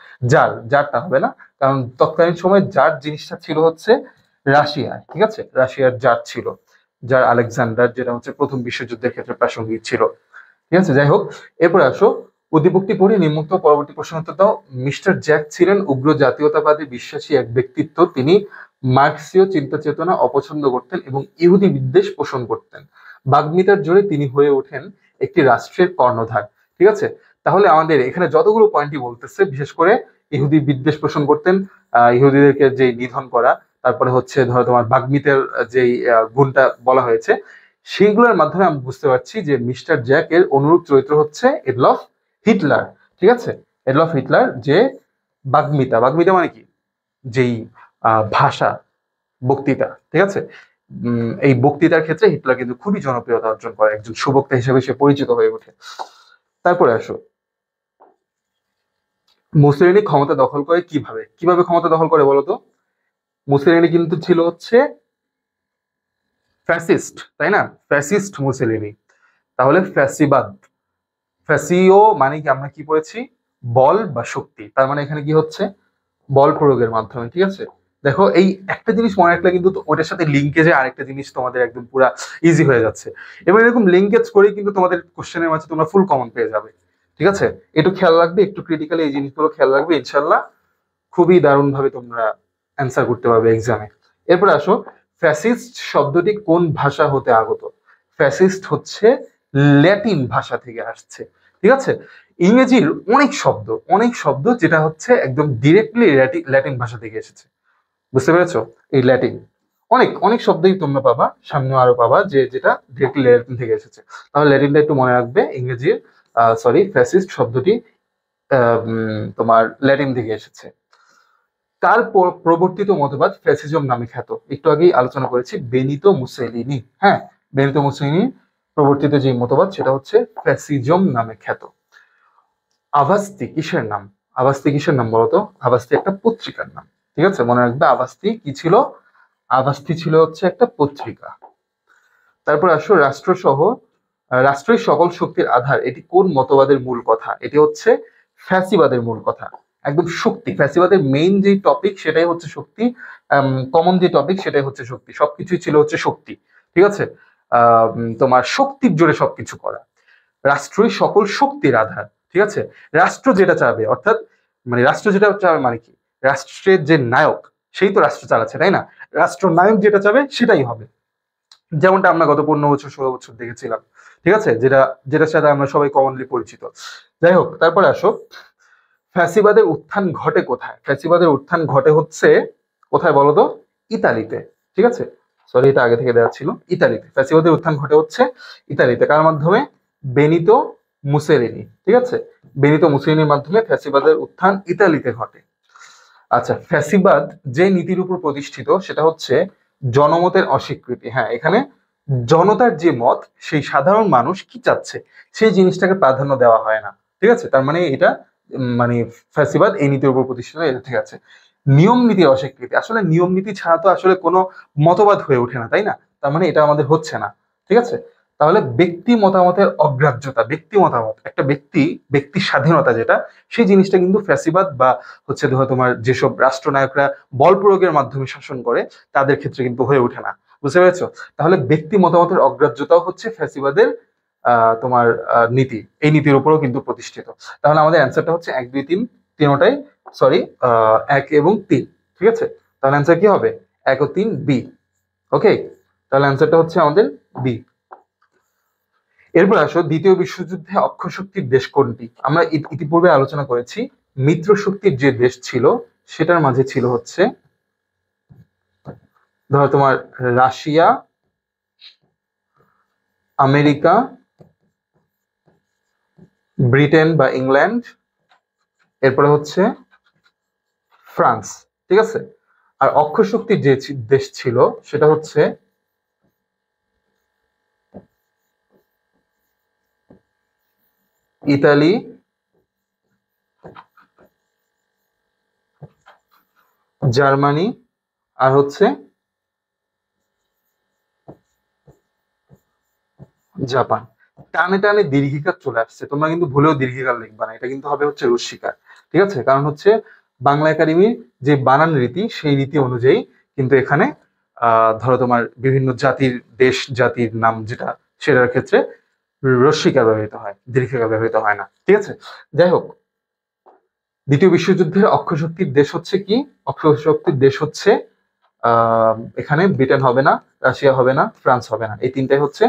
S1: জারটা হবে না, কারণ তৎকালীন সময় জার জিনিসটা ছিল হচ্ছে রাশিয়ায়। ঠিক আছে, রাশিয়ার জার ছিল, যার আলেকজান্ডার, যেটা হচ্ছে প্রথম বিশ্বযুদ্ধের ক্ষেত্রে প্রাসঙ্গিক ছিল। ঠিক আছে, যাই হোক, এরপরে আসো, উদ্দীপকটি পড়ে নিম্নোক্ত পরবর্তী প্রশ্ন উত্তর দাও। মিস্টার জ্যাক ছিলেন উগ্র জাতীয়তাবাদী বিশ্বাসী এক ব্যক্তিত্ব। তিনি মার্ক্সীয় চিন্তা চেতনা অপছন্দ করতেন এবং ইহুদি বিদ্বেষ পোষণ করতেন। বাগ্মিতার জোরে তিনি হয়ে ওঠেন একটি রাষ্ট্রের কর্ণধার। ঠিক আছে, তাহলে আমাদের এখানে যতগুলো পয়েন্টই বলতেছে, বিশেষ করে ইহুদি বিদ্বেষ পোষণ করতেন, ইহুদিদেরকে যে নিধন করা, তারপরে হচ্ছে ধরো তোমার বাগ্মিতের যে গুণটা বলা হয়েছে, সেইগুলোর মাধ্যমে আমি বুঝতে পারছি যে মিস্টার জ্যাক এর অনুরূপ চরিত্র হচ্ছে এডলফ হিটলার। ঠিক আছে, এডলফ হিটলার যে বাগ্মিতা, বাগ্মিতা মানে কি, যেই ভাষা, বক্তৃতা, ঠিক আছে, এই বক্তৃতার ক্ষেত্রে হিটলার কিন্তু খুবই জনপ্রিয়তা অর্জন করে, একজন সুবক্তা হিসেবে সে পরিচিত হয়ে ওঠে। তারপরে আসো, মুসোলিনি ক্ষমতা দখল করে কিভাবে, কিভাবে ক্ষমতা দখল করে বলতো? মুসোলিনি কিন্তু ছিল হচ্ছে ফ্যাসিস্ট, তাই না? Fascist Mussolini. তাহলে ফ্যাসিবাদ, ফ্যাসিও মানে কি, আমরা কি পড়েছি, বল বা শক্তি, তার মানে এখানে কি হচ্ছে, বল প্রয়োগের মাধ্যমে। ঠিক আছে, দেখো এই একটা জিনিস মনে রাখলে কিন্তু ওটার সাথে লিঙ্কেজে আরেকটা জিনিস তোমাদের একদম পুরা ইজি হয়ে যাচ্ছে, এবং এরকম লিঙ্কেজ করেই কিন্তু তোমাদের কোশ্চেনের মাঝে তোমরা ফুল কমন পেয়ে যাবে। ঠিক আছে, একটু খেয়াল রাখবে, একটু ক্রিটিক্যালি এই জিনিসগুলো খেয়াল রাখবে, ইনশাল্লাহ খুবই দারুণ ভাবে তোমরা অ্যান্সার করতে পারবে এক্সামে। এরপরে আসো, ফ্যাসিস্ট শব্দটি কোন ভাষা হতে আগত? ফ্যাসিস্ট হচ্ছে ল্যাটিন ভাষা থেকে আসছে। ঠিক আছে, ইংরেজির অনেক শব্দ যেটা হচ্ছে একদম ডিরেক্টলি ল্যাটিন ভাষা থেকে এসেছে। বুঝতে পেরেছো? এই ল্যাটিন অনেক অনেক শব্দই তোমরা পাবা, সামনে আরো পাবা যে যেটা ডিরেক্টলি ল্যাটিন থেকে এসেছে। তাহলে ল্যাটিনটা একটু মনে রাখবে, ইংরেজির ফ্যাসিস্ট শব্দটি তোমার ল্যাটিন থেকে এসেছে। তার প্রবর্তিত মতবাদ ফ্যাসিজম নামে খ্যাত, একটু আগেই আলোচনা করেছি, বেনিতো মুসোলিনি। হ্যাঁ, বেনিতো মুসোলিনি প্রবর্তিত যে মতবাদ সেটা হচ্ছে ফ্যাসিজম নামে খ্যাত। আভাস্তি কিসের নাম? আভাস্তি কিসের নাম বলতো? আভাস্তি একটা পত্রিকার নাম। ঠিক আছে, মনে রাখবে আভাস্তি কি ছিল, আভাস্তি ছিল হচ্ছে একটা পত্রিকা। তারপর আসো, রাষ্ট্রই সকল শক্তির আধার, এটি কোন মতবাদের মূল কথা? এটি হচ্ছে ফ্যাসিবাদের মূল কথা। একদম শক্তি, ফ্যাসিবাদের মেইন যে টপিক সেটাই হচ্ছে শক্তি, কমন যে টপিক সেটাই হচ্ছে শক্তি, সবকিছুই ছিল হচ্ছে শক্তি। ঠিক আছে, তোমার শক্তির জোরে সবকিছু করা। রাষ্ট্রই সকল শক্তির আধার। ঠিক আছে, রাষ্ট্র যেটা চাবে, অর্থাৎ মানে রাষ্ট্র যেটা চাবে মানে কি, রাষ্ট্রের যে নায়ক সেই তো রাষ্ট্র চালাচ্ছে, তাই না? রাষ্ট্র নায়ক যেটা চাবে সেটাই হবে, যেমনটা আমরা গত 15 বছর 16 বছর দেখেছিলাম। ঠিক আছে, যেটার সাথে আমরা সবাই কমনলি পরিচিত। যাই হোক, তারপরে আসো, ফ্যাসিবাদের উত্থান ঘটে কোথায়? ফ্যাসিবাদের উত্থান ঘটে হচ্ছে কোথায় বলতো? ইতালিতে। ঠিক আছে, সরি এটা আগে থেকে দেওয়া ছিল, ইতালিতে ফ্যাসিবাদের উত্থান ঘটে হচ্ছে ইতালিতে। কার মাধ্যমে? Benito Mussolini. ঠিক আছে, বেনিতো মুসোলিনির মাধ্যমে ফ্যাসিবাদের উত্থান ইতালিতে ঘটে। আচ্ছা, ফ্যাসিবাদ যে নীতির উপর প্রতিষ্ঠিত সেটা হচ্ছে জনমতের অস্বীকৃতি। হ্যাঁ, এখানে জনতার যে মত, সেই সাধারণ মানুষ কি চাচ্ছে সেই জিনিসটাকে প্রাধান্য দেওয়া হয় না। ঠিক আছে, তার মানে এটা মানে ফ্যাসিবাদ এই নীতির উপর প্রতিষ্ঠিত, এটা ঠিক আছে। নিয়ম নীতির অস্বীকৃতি, আসলে নিয়ম নীতি ছাড়া তো আসলে কোনো মতবাদ হয়ে ওঠে না, তাই না? তার মানে এটা আমাদের হচ্ছে না। ঠিক আছে, তাহলে ব্যক্তি মতামতের অগ্রাহ্যতা, ব্যক্তি মতামত, একটা ব্যক্তির স্বাধীনতা যেটা, সেই জিনিসটা কিন্তু ফ্যাসিবাদ বা হচ্ছে ধরো তোমার যেসব রাষ্ট্রনায়করা বল প্রয়োগের মাধ্যমে শাসন করে তাদের ক্ষেত্রে কিন্তু হয়ে ওঠে না। বুঝতে পেরেছো? তাহলে ব্যক্তি মতামতের অগ্রাহ্যতাও হচ্ছে ফ্যাসিবাদের তোমার নীতি, এই নীতির উপরও কিন্তু প্রতিষ্ঠিত। তাহলে আমাদের অ্যান্সারটা হচ্ছে 1 2 3, তিনটাই, সরি 1 এবং 3। ঠিক আছে, তাহলে অ্যান্সার কি হবে? 1 ও 3 বি। ওকে, তাহলে অ্যান্সারটা হচ্ছে আমাদের বি। এরপর আসো, দ্বিতীয় বিশ্বযুদ্ধে অক্ষয় শক্তির দেশ কোনটি? আমরা ইতিপূর্বে আলোচনা করেছি, মিত্র শক্তির যে দেশ ছিল সেটার মাঝে ছিল হচ্ছে ধরো তোমার রাশিয়া, আমেরিকা, ব্রিটেন বা ইংল্যান্ড, এরপরে হচ্ছে ফ্রান্স। ঠিক আছে, আর অক্ষয় শক্তির যে দেশ ছিল সেটা হচ্ছে ইতালি, জার্মানি, আর হচ্ছে জাপান। টানে টানে দীর্ঘিকার চলে আসছে, তোমরা কিন্তু ভুলেও দীর্ঘিকার লিখবা না, এটা কিন্তু হবে হচ্ছে রস্যিকার। ঠিক আছে, কারণ হচ্ছে বাংলা একাডেমির যে বানান রীতি সেই রীতি অনুযায়ী কিন্তু এখানে ধরো তোমার বিভিন্ন জাতির, দেশ জাতির নাম যেটা, সেটার ক্ষেত্রে রস্যিকার ব্যবহৃত হয়, দীর্ঘিকার ব্যবহৃত হয় না। ঠিক আছে, যাই হোক, দ্বিতীয় বিশ্বযুদ্ধের অক্ষয় শক্তির দেশ হচ্ছে কি? অক্ষয় শক্তির দেশ হচ্ছে এখানে ব্রিটেন হবে না, রাশিয়া হবে না, ফ্রান্স হবে না, এই তিনটাই হচ্ছে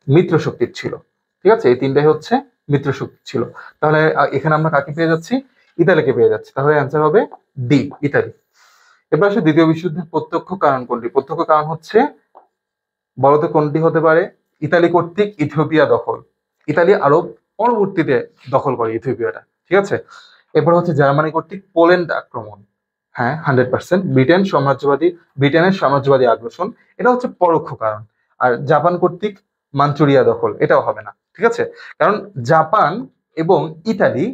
S1: মিত্র শক্তির ছিল। ঠিক আছে, এই তিনটাই হচ্ছে মিত্র শক্তি ছিল। তাহলে এখানে আমরা কাকে পেয়ে যাচ্ছি? ইতালিকে পেয়ে যাচ্ছি। তাহলে অ্যান্সার হবে ডি, ইতালি। এবার আসে দ্বিতীয় বিশ্বযুদ্ধের প্রত্যক্ষ কারণ কোনটি? প্রত্যক্ষ কারণ হচ্ছে, বলতো কোনটি হতে পারে? ইতালি কর্তৃক ইথিওপিয়া দখল। ইতালি আরো পরবর্তীতে দখল করে ইথিওপিয়াটা। ঠিক আছে, এরপর হচ্ছে জার্মানি কর্তৃক পোল্যান্ড আক্রমণ। হ্যাঁ, 100%। ব্রিটেনের সাম্রাজ্যবাদী আগ্রাসন, এটা হচ্ছে পরোক্ষ কারণ। আর জাপান কর্তৃক মাঞ্চুরিয়া দখল, এটাও হবে না। ঠিক আছে, কারণ জাপান এবং ইতালি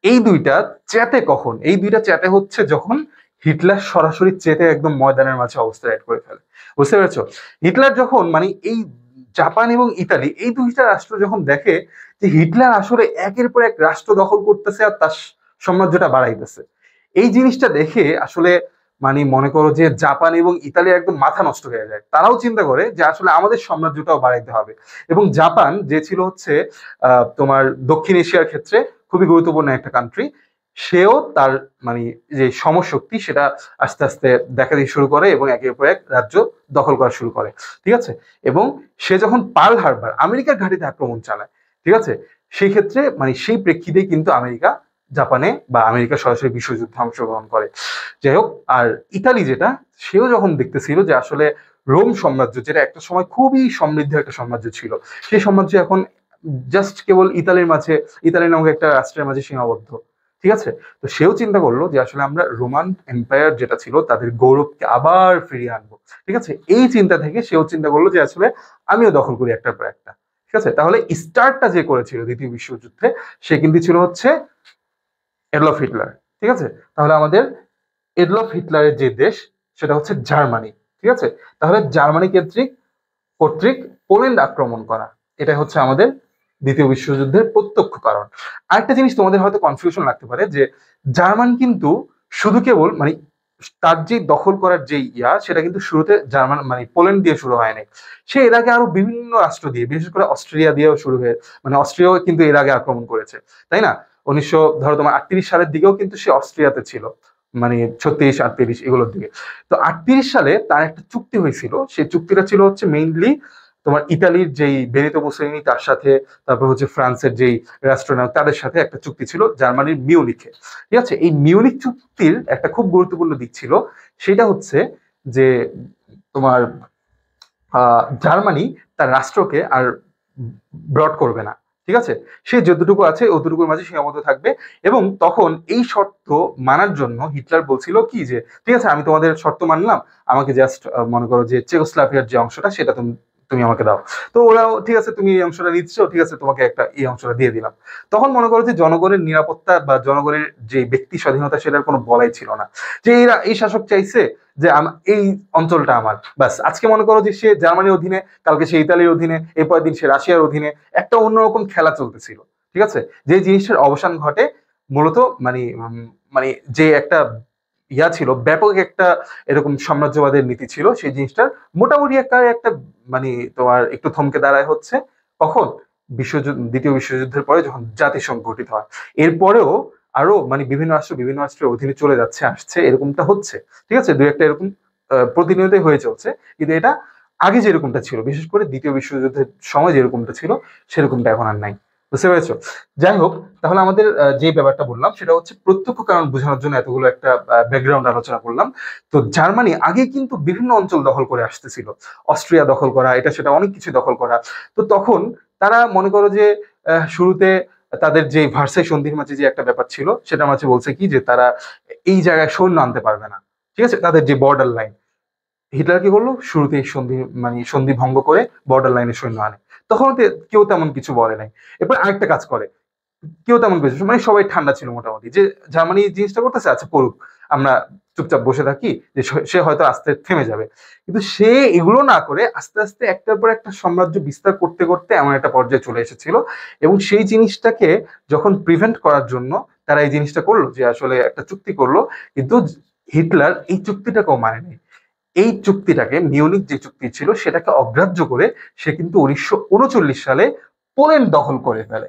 S1: এই দুইটা চ্যাটে কখন? এই দুইটা চ্যাটে হচ্ছে যখন হিটলার সরাসরি চেতে একদম ময়দানের মাঝে অবস্থা অ্যাড করে ফেলে। বুঝতে পেরেছো? হিটলার যখন মানে এই জাপান এবং ইতালি এই দুইটা রাষ্ট্র যখন দেখে যে হিটলার আসলে একের পর এক রাষ্ট্র দখল করতেছে আর তার সাম্রাজ্যটা বাড়াইতেছে, এই জিনিসটা দেখে আসলে মানে মনে করো যে জাপান এবং ইতালি একদম মাথা নষ্ট হয়ে যায়। তারাও চিন্তা করে যে আসলে আমাদের সাম্রাজ্যটাও বাড়াইতে হবে। এবং জাপান যে ছিল হচ্ছে তোমার দক্ষিণ এশিয়ার ক্ষেত্রে খুবই গুরুত্বপূর্ণ একটা কান্ট্রি, সেও তার মানে যে সমশক্তি সেটা আস্তে আস্তে দেখা দিতে শুরু করে এবং একের পর এক রাজ্য দখল করা শুরু করে। ঠিক আছে, এবং সে যখন পার্ল হারবার আমেরিকার ঘাঁটিতে আক্রমণ চালায়, ঠিক আছে, সেই ক্ষেত্রে মানে সেই প্রেক্ষিতেই কিন্তু আমেরিকা জাপানে বা আমেরিকা সরাসরি বিশ্বযুদ্ধে অংশগ্রহণ করে। যাই হোক, আর ইতালি যেটা, সেও যখন দেখতেছিল যে আসলে রোম সাম্রাজ্য, যেটা একটা সময় খুবই সমৃদ্ধ একটা সাম্রাজ্য ছিল, সেই সাম্রাজ্য এখন জাস্ট কেবল ইতালি নামক একটা রাষ্ট্রের মাঝে সীমাবদ্ধ। ঠিক আছে, তো সেও চিন্তা করলো যে আসলে আমরা রোমান এম্পায়ার যেটা ছিল তাদের গৌরবকে আবার ফিরিয়ে আনবো। ঠিক আছে, এই চিন্তা থেকে সেও চিন্তা করলো যে আসলে আমিও দখল করি একটার পর একটা। ঠিক আছে, তাহলে স্টার্টটা যে করেছিল দ্বিতীয় বিশ্বযুদ্ধে, সে কিন্তু ছিল হচ্ছে এডলফ হিটলার। ঠিক আছে, তাহলে আমাদের এডলফ হিটলারের যে দেশ সেটা হচ্ছে জার্মানি। ঠিক আছে, তাহলে জার্মানি কর্তৃক পোল্যান্ড আক্রমণ করা, এটা হচ্ছে আমাদের দ্বিতীয় বিশ্বযুদ্ধের প্রত্যক্ষ কারণ। আরেকটা জিনিস তোমাদের হয়তো কনফিউশন লাগতে পারে যে জার্মান কিন্তু শুধু কেবল মানে তার যে দখল করার যে সেটা কিন্তু শুরুতে জার্মান মানে পোল্যান্ড দিয়ে শুরু হয়নি। সে এর আগে আরো বিভিন্ন রাষ্ট্র দিয়ে, বিশেষ করে অস্ট্রেলিয়া দিয়েও শুরু হয়ে মানে অস্ট্রিয়াও কিন্তু এর আগে আক্রমণ করেছে, তাই না? ধরো তোমার 38 সালের দিকেও কিন্তু সে অস্ট্রিয়াতে ছিল, মানে 36 38 এগুলোর দিকে। তো 38 সালে তার একটা চুক্তি হয়েছিল, সেই চুক্তিটা ছিল হচ্ছে মেইনলি তোমার ইতালির যেই বেনিতো মুসোলিনি তার সাথে, তারপর হচ্ছে ফ্রান্সের যেই রাষ্ট্রনায়ক তাদের সাথে একটা চুক্তি ছিল জার্মানির মিউনিখে। ঠিক আছে, এই মিউনিক চুক্তির একটা খুব গুরুত্বপূর্ণ দিক ছিল, সেটা হচ্ছে যে তোমার জার্মানি তার রাষ্ট্রকে আর ব্রড করবে না। ঠিক আছে, সে যতটুকু আছে অতটুকুর মাঝে সীমাবদ্ধ থাকবে। এবং তখন এই শর্ত মানার জন্য হিটলার বলছিল কি যে ঠিক আছে, আমি তোমাদের শর্ত মানলাম, আমাকে জাস্ট মনে করো যে চেকোস্লোভাকিয়ার যে অংশটা সেটা তুমি তুমি আমাকে দাও। তো ওরাও ঠিক আছে, তুমি এই অংশটা নিচ্ছ, ঠিক আছে, তোমাকে একটা এই অংশটা দিয়ে দিলাম। তখন মনে করো যে জনগণের নিরাপত্তা বা জনগণের যে ব্যক্তি স্বাধীনতা সেটার কোনো বলাই ছিল না। যে এই শাসক চাইছে যে এই অঞ্চলটা আমার, বাস। আজকে মনে করো যে সে জার্মানির অধীনে, কালকে সে ইতালির অধীনে, এরপরের দিন সে রাশিয়ার অধীনে, একটা অন্যরকম খেলা চলতেছিল। ঠিক আছে, যে জিনিসটার অবসান ঘটে মূলত মানে মানে যে একটা ছিল, ব্যাপক একটা এরকম সাম্রাজ্যবাদের নীতি ছিল, সেই জিনিসটার মোটামুটি একটা মানে তোমার একটু থমকে দাঁড়ায় হচ্ছে কখন? দ্বিতীয় বিশ্বযুদ্ধের পরে যখন জাতিসংঘ গঠিত হয়। এরপরেও আরো মানে বিভিন্ন রাষ্ট্রের অধীনে চলে যাচ্ছে আসছে, এরকমটা হচ্ছে। ঠিক আছে, দুই একটা এরকম প্রতিনিয়তই হয়ে চলছে, কিন্তু এটা আগে যেরকমটা ছিল, বিশেষ করে দ্বিতীয় বিশ্বযুদ্ধের সময় যেরকমটা ছিল সেরকমটা এখন আর নাই। বুঝতে পেরেছো? যাই হোক, তাহলে আমাদের যে ব্যাপারটা বললাম সেটা হচ্ছে প্রত্যক্ষ কারণ বোঝানোর জন্য এতগুলো একটা ব্যাকগ্রাউন্ড আলোচনা করলাম। তো জার্মানি আগে কিন্তু বিভিন্ন অঞ্চল দখল করে আসতেছিল, অস্ট্রিয়া দখল করা, এটা সেটা অনেক কিছু দখল করা। তো তখন তারা মনে করো যে শুরুতে তাদের যে ভার্সাই সন্ধির মাঝে যে একটা ব্যাপার ছিল, সেটার মাঝে বলছে কি যে তারা এই জায়গায় সৈন্য আনতে পারবে না। ঠিক আছে, তাদের যে বর্ডার লাইন, হিটলার কি করলো শুরুতে সন্ধি ভঙ্গ করে বর্ডার লাইনে সৈন্য আনে। তখন কেউ তেমন কিছু বলে নাই। এরপর আরেকটা কাজ করে, কেউ তেমন কিছু মানে সবাই ঠান্ডা ছিল মোটামুটি, যে জার্মানি জিনিসটা করতেছে, আচ্ছা করুক, আমরা চুপচাপ বসে থাকি, যে সে হয়তো আস্তে থেমে যাবে। কিন্তু সে এগুলো না করে আস্তে আস্তে একটার পর একটা সাম্রাজ্য বিস্তার করতে করতে এমন একটা পর্যায়ে চলে এসেছিল। এবং সেই জিনিসটাকে যখন প্রিভেন্ট করার জন্য তারা এই জিনিসটা করলো, যে আসলে একটা চুক্তি করলো, কিন্তু হিটলার এই চুক্তিটাকেও মানেনি। এই চুক্তিটাকে, মিউনিক যে চুক্তি ছিল সেটাকে অগ্রাহ্য করে সে কিন্তু 1939 সালে পোল্যান্ড দখল করে ফেলে।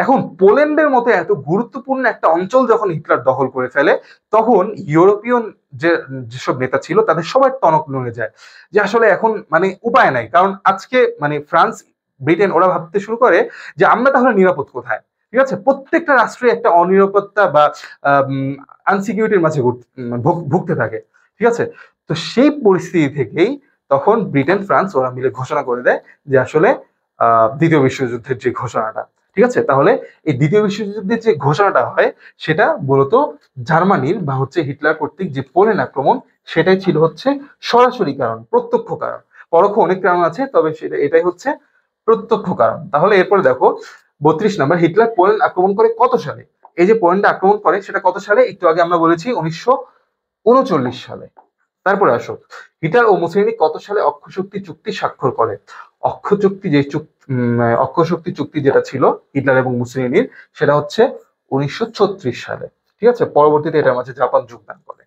S1: এখন পোল্যান্ডের মতো এত গুরুত্বপূর্ণ একটা অঞ্চল যখন হিটলার দখল করে ফেলে, তখন ইউরোপীয় যে যেসব নেতা ছিল তাদের সবার টনক নড়ে যায় যে আসলে এখন মানে উপায় নাই, কারণ আজকে মানে ফ্রান্স, ব্রিটেন ওরা ভাবতে শুরু করে যে আমরা তাহলে নিরাপদ কোথায়। ঠিক আছে, প্রত্যেকটা রাষ্ট্রে একটা অনিরাপত্তা বা আনসিকিউরিটির মাঝে ভুগতে থাকে। ঠিক আছে, তো সেই পরিস্থিতি থেকেই তখন ব্রিটেন ফ্রান্স ওরা মিলে ঘোষণা করে দেয় যে আসলে দ্বিতীয় বিশ্বযুদ্ধের যে ঘোষণাটা, ঠিক আছে, তাহলে এই দ্বিতীয় বিশ্বযুদ্ধের যে ঘোষণাটা হয় সেটা মূলত জার্মানির বা হচ্ছে হিটলার কর্তৃক যে পোল্যান্ড আক্রমণ, সেটাই ছিল হচ্ছে সরাসরি কারণ, প্রত্যক্ষ কারণ। পরোক্ষ অনেক কারণ আছে, তবে সেটা এটাই হচ্ছে প্রত্যক্ষ কারণ। তাহলে এরপরে দেখো 32 নাম্বার, হিটলার পোল্যান্ড আক্রমণ করে কত সালে? এই যে পোল্যান্ড আক্রমণ করে সেটা কত সালে? একটু আগে আমরা বলেছি 1939 সালে। তারপরে আসো, হিটলার ও মুসোলিনি কত সালে অক্ষশক্তি চুক্তি স্বাক্ষর করে? অক্ষশক্তি চুক্তি যেটা ছিল হিটলার এবং মুসোলিনির, সেটা হচ্ছে 1936 সালে। ঠিক আছে, পরবর্তীতে এটার মাঝে জাপান যোগদান করে।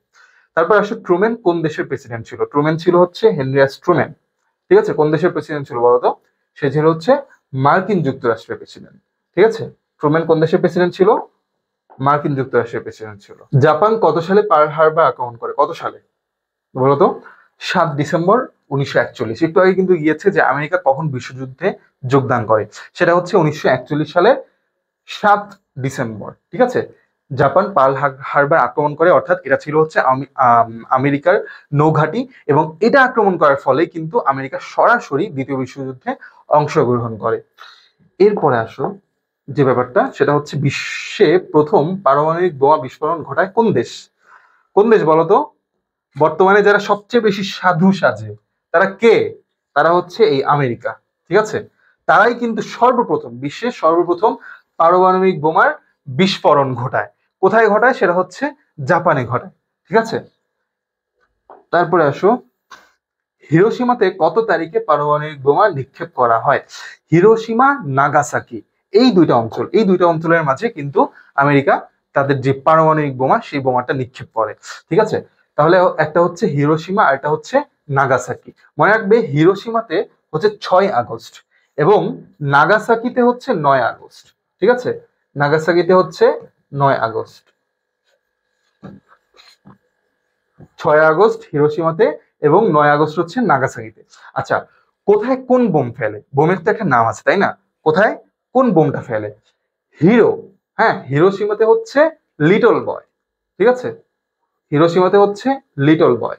S1: তারপর আসো, ট্রুম্যান কোন দেশের প্রেসিডেন্ট ছিল? ট্রুম্যান ছিল হচ্ছে হেনরিয়াস ট্রুম্যান। ঠিক আছে, কোন দেশের প্রেসিডেন্ট ছিল বলতো? সে ছিল হচ্ছে মার্কিন যুক্তরাষ্ট্রের প্রেসিডেন্ট। ঠিক আছে, ট্রুম্যান কোন দেশের প্রেসিডেন্ট ছিল? মার্কিন যুক্তরাষ্ট্রের প্রেসিডেন্ট ছিল। জাপান কত সালে পার্ল হারবার আক্রমণ করে? কত সালে বলতো? 7 ডিসেম্বর 1941। একটু আগে কিন্তু গিয়েছে যে আমেরিকা কখন বিশ্বযুদ্ধে যোগদান করে, সেটা হচ্ছে 1941 সালে 7 ডিসেম্বর। ঠিক আছে, জাপান পার্ল হারবার আক্রমণ করে, অর্থাৎ এটা ছিল হচ্ছে আমেরিকার নৌঘাঁটি, এবং এটা আক্রমণ করার ফলে কিন্তু আমেরিকা সরাসরি দ্বিতীয় বিশ্বযুদ্ধে অংশগ্রহণ করে। এরপরে আসো যে ব্যাপারটা, সেটা হচ্ছে বিশ্বে প্রথম পারমাণবিক বোমা বিস্ফোরণ ঘটায় কোন দেশ? কোন দেশ বলতো? বর্তমানে যারা সবচেয়ে বেশি সাধু সাজে তারা কে? তারা হচ্ছে এই আমেরিকা। ঠিক আছে, তারাই কিন্তু সর্বপ্রথম, বিশ্বের সর্বপ্রথম পারমাণবিক বোমার বিস্ফোরণ ঘটায়। কোথায় ঘটায়? সেটা হচ্ছে জাপানে ঘটায়। ঠিক আছে, তারপরে আসো, হিরোশিমাতে কত তারিখে পারমাণবিক বোমা নিক্ষেপ করা হয়? হিরোশিমা, নাগাসাকি, এই দুইটা অঞ্চলের মাঝে কিন্তু আমেরিকা তাদের যে পারমাণবিক বোমা সেই বোমাটা নিক্ষেপ করে। ঠিক আছে, তাহলে একটা হচ্ছে হিরোশিমা আর একটা হচ্ছে নাগাসাকি। মনে রাখবে, হিরোশিমাতে হচ্ছে 6 আগস্ট এবং নাগাসাকিতে হচ্ছে 9 আগস্ট। ঠিক আছে, নাগাসাকিতে হচ্ছে 9 আগস্ট। 6 আগস্ট হিরোশিমাতে এবং 9 আগস্ট হচ্ছে নাগাসাকিতে। আচ্ছা, কোথায় কোন বোম ফেলে? বোমের তো একটা নাম আছে তাই না? কোথায় কোন বোমটা ফেলে? হিরো, হ্যাঁ, হিরোশিমাতে হচ্ছে লিটল বয়। ঠিক আছে, হিরোশিমাতে হচ্ছে লিটল বয়,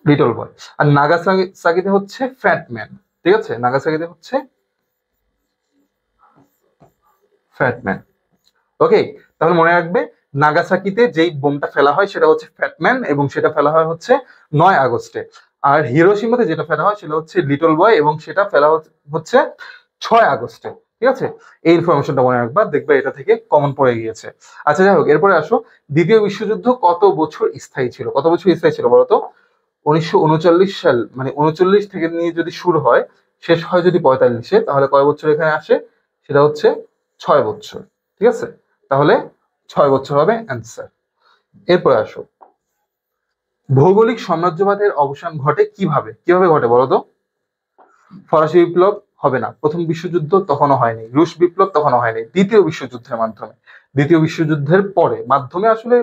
S1: লিটল বয়। আর নাগাসাকিতে হচ্ছে ফ্যাটম্যান। ঠিক আছে, নাগাসাকিতে হচ্ছে ফ্যাটম্যান। ওকে, তাহলে মনে রাখবে, নাগাসাকিতে যেই বোমটা ফেলা হয় সেটা হচ্ছে ফ্যাটম্যান, এবং সেটা ফেলা হয় হচ্ছে 9 আগস্টে। আর হিরোশিমাতে যেটা ফেলা হয় সেটা হচ্ছে লিটল বয়, এবং সেটা ফেলা হচ্ছে 6 আগস্টে। ঠিক আছে, এই ইনফরমেশনটা মনে রাখবা, দেখবে এটা থেকে কমন পড়ে গিয়েছে। আচ্ছা, যাই হোক, এরপরে আসো, দ্বিতীয় বিশ্বযুদ্ধ কত বছর স্থায়ী ছিল? কত বছর স্থায়ী ছিল বলতো? 1939 সাল, মানে 39 থেকে নিয়ে যদি শুরু হয়, শেষ হয় যদি 45-এ, তাহলে কয় বছর এখানে আসে? সেটা হচ্ছে 6 বছর। ঠিক আছে, তাহলে 6 বছর হবে অ্যান্সার। এরপরে আসো, ভৌগোলিক সাম্রাজ্যবাদের অবসান ঘটে কিভাবে? কিভাবে ঘটে বলতো? ফরাসি বিপ্লব হবে না, প্রথম বিশ্বযুদ্ধ তখনও হয়নি, রুশ বিপ্লব তখনও হয়নি, দ্বিতীয় বিশ্বযুদ্ধের মাধ্যমে। দ্বিতীয় বিশ্বযুদ্ধের পরে মাধ্যমে আসলে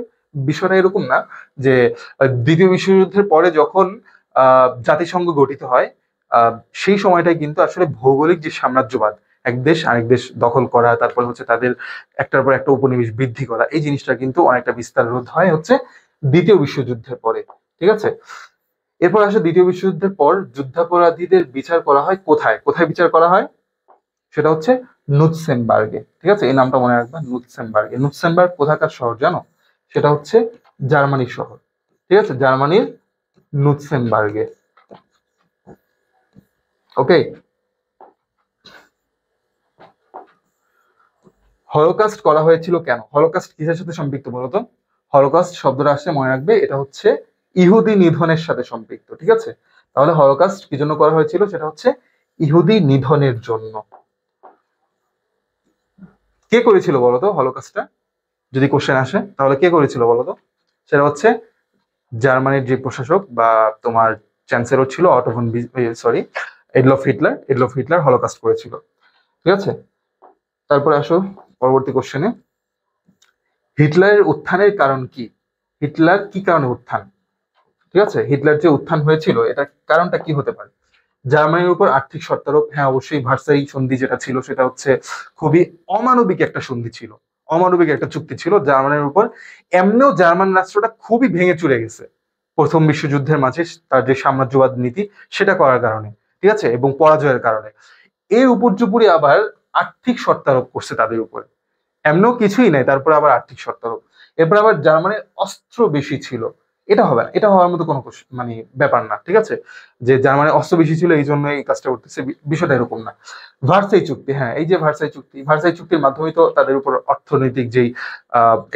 S1: বিষয়টা এরকম না যে দ্বিতীয় বিশ্বযুদ্ধের পরে যখন জাতিসংঘ গঠিত হয়, সেই সময়টাই কিন্তু আসলে ভৌগোলিক যে সাম্রাজ্যবাদ, এক দেশ আরেক দেশ দখল করা, তারপর হচ্ছে তাদের একটার পর একটা উপনিবেশ বৃদ্ধি করা, এই জিনিসটা কিন্তু অনেকটা বিস্তার রোধ হয় হচ্ছে দ্বিতীয় বিশ্বযুদ্ধের পরে। ঠিক আছে, এরপর আসে দ্বিতীয় বিশ্বযুদ্ধের পর যুদ্ধাপরাধীদের বিচার করা হয় কোথায়? কোথায় বিচার করা হয়? সেটা হচ্ছে নুৎসেমবার্গে। ঠিক আছে, এই নামটা মনে রাখবা, নুৎসেমবার্গে। নুৎসেমবার্গ কোথাকার শহর জানো? সেটা হচ্ছে জার্মানির শহর। ঠিক আছে, জার্মানির নুৎসেমবার্গে। ওকে, হলোকাস্ট করা হয়েছিল কেন? হলোকাস্ট কিসের সাথে সম্পৃক্ত বলতো? হলোকাস্ট শব্দটা আসছে, মনে রাখবে, এটা হচ্ছে ইহুদি নিধনের সাথে সম্পৃক্ত। ঠিক আছে, তাহলে হলোকাস্ট কি জন্য করা হয়েছিল? সেটা হচ্ছে ইহুদি নিধনের জন্য। কে করেছিল বলতো হলোকাস্টটা? যদি কোশ্চেন আসে তাহলে কে করেছিল বলতো? সেটা হচ্ছে জার্মানির যে প্রশাসক বা তোমার চ্যান্সেলর ছিল, Otto von sorry Adolf Hitler. Adolf Hitler holocaust করেছিল। ঠিক আছে, তারপরে আসো পরবর্তী কোশ্চেনে, হিটলারের উত্থানের কারণ কি? হিটলার কি কারণে উত্থান? ঠিক আছে, হিটলার যে উত্থান হয়েছিল এটা কারণটা কি হতে পারে? জার্মানির উপর আর্থিক শর্তারোপ, হ্যাঁ অবশ্যই ভার্সাই সন্ধি যেটা ছিল সেটা হচ্ছে খুবই অমানবিক একটা সন্ধি ছিল, অমানবিক একটা চুক্তি ছিল জার্মানির উপর। এমনিও জার্মান রাষ্ট্রটা খুবই ভেঙে চুরে গেছে প্রথম বিশ্বযুদ্ধের মাঝে তার যে সাম্রাজ্যবাদ নীতি সেটা করার কারণে, ঠিক আছে, এবং পরাজয়ের কারণে। এর উপর্যুপরি আবার আর্থিক শর্তারোপ করছে তাদের উপরে, এমনও কিছুই নাই তারপরে আবার আর্থিক শর্তারোপ। এরপর আবার জার্মানির অস্ত্র বেশি ছিল, এটা হবে না, এটা হওয়ার মতো কোনো মানে ব্যাপার না, ঠিক আছে, যে জার্মানির অস্ত্র বেশি ছিল এই জন্য এই কাজটা করতেছে, বিষয়টা এরকম না। ভার্সাই চুক্তি, হ্যাঁ এই যে ভার্সাই চুক্তি, ভার্সাই চুক্তির মাধ্যমেই তো তাদের উপর অর্থনৈতিক যেই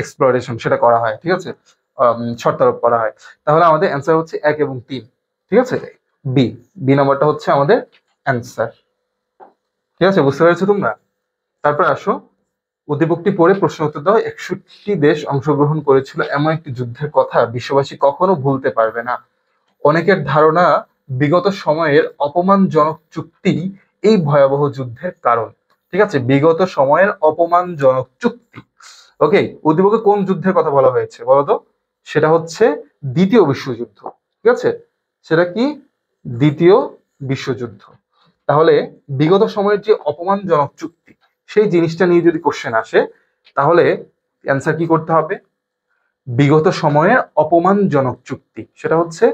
S1: এক্সপ্লোরেশন সেটা করা হয়, ঠিক আছে, শর্তারোপ করা হয়। তাহলে আমাদের অ্যান্সার হচ্ছে 1 এবং 3, ঠিক আছে, বি, বি নাম্বারটা হচ্ছে আমাদের অ্যান্সার। ঠিক আছে, বুঝতে পেরেছো তোমরা? তারপর আসো, অধিভুক্তি পড়ে প্রশ্ন উত্তর দাও। 61 দেশ অংশগ্রহণ করেছিল এমন একটি যুদ্ধের কথা বিশ্ববাসী কখনো ভুলতে পারবে না। অনেকের ধারণা বিগত সময়ের অপমানজনক চুক্তি এই ভয়াবহ যুদ্ধের কারণ। ঠিক আছে, বিগত সময়ের অপমানজনক চুক্তি। ওকে, অধিভুক্তি কোন যুদ্ধের কথা বলা হয়েছে বলতো? সেটা হচ্ছে দ্বিতীয় বিশ্বযুদ্ধ। ঠিক আছে, সেটা কি? দ্বিতীয় বিশ্বযুদ্ধ। তাহলে বিগত সময়ের যে অপমানজনক চুক্তি সেই জিনিসটা নিয়ে যদি কোশ্চেন আসে তাহলে অ্যান্সার কি করতে হবে? বিগত সময়ের অপমানজনক চুক্তি, সেটা হচ্ছে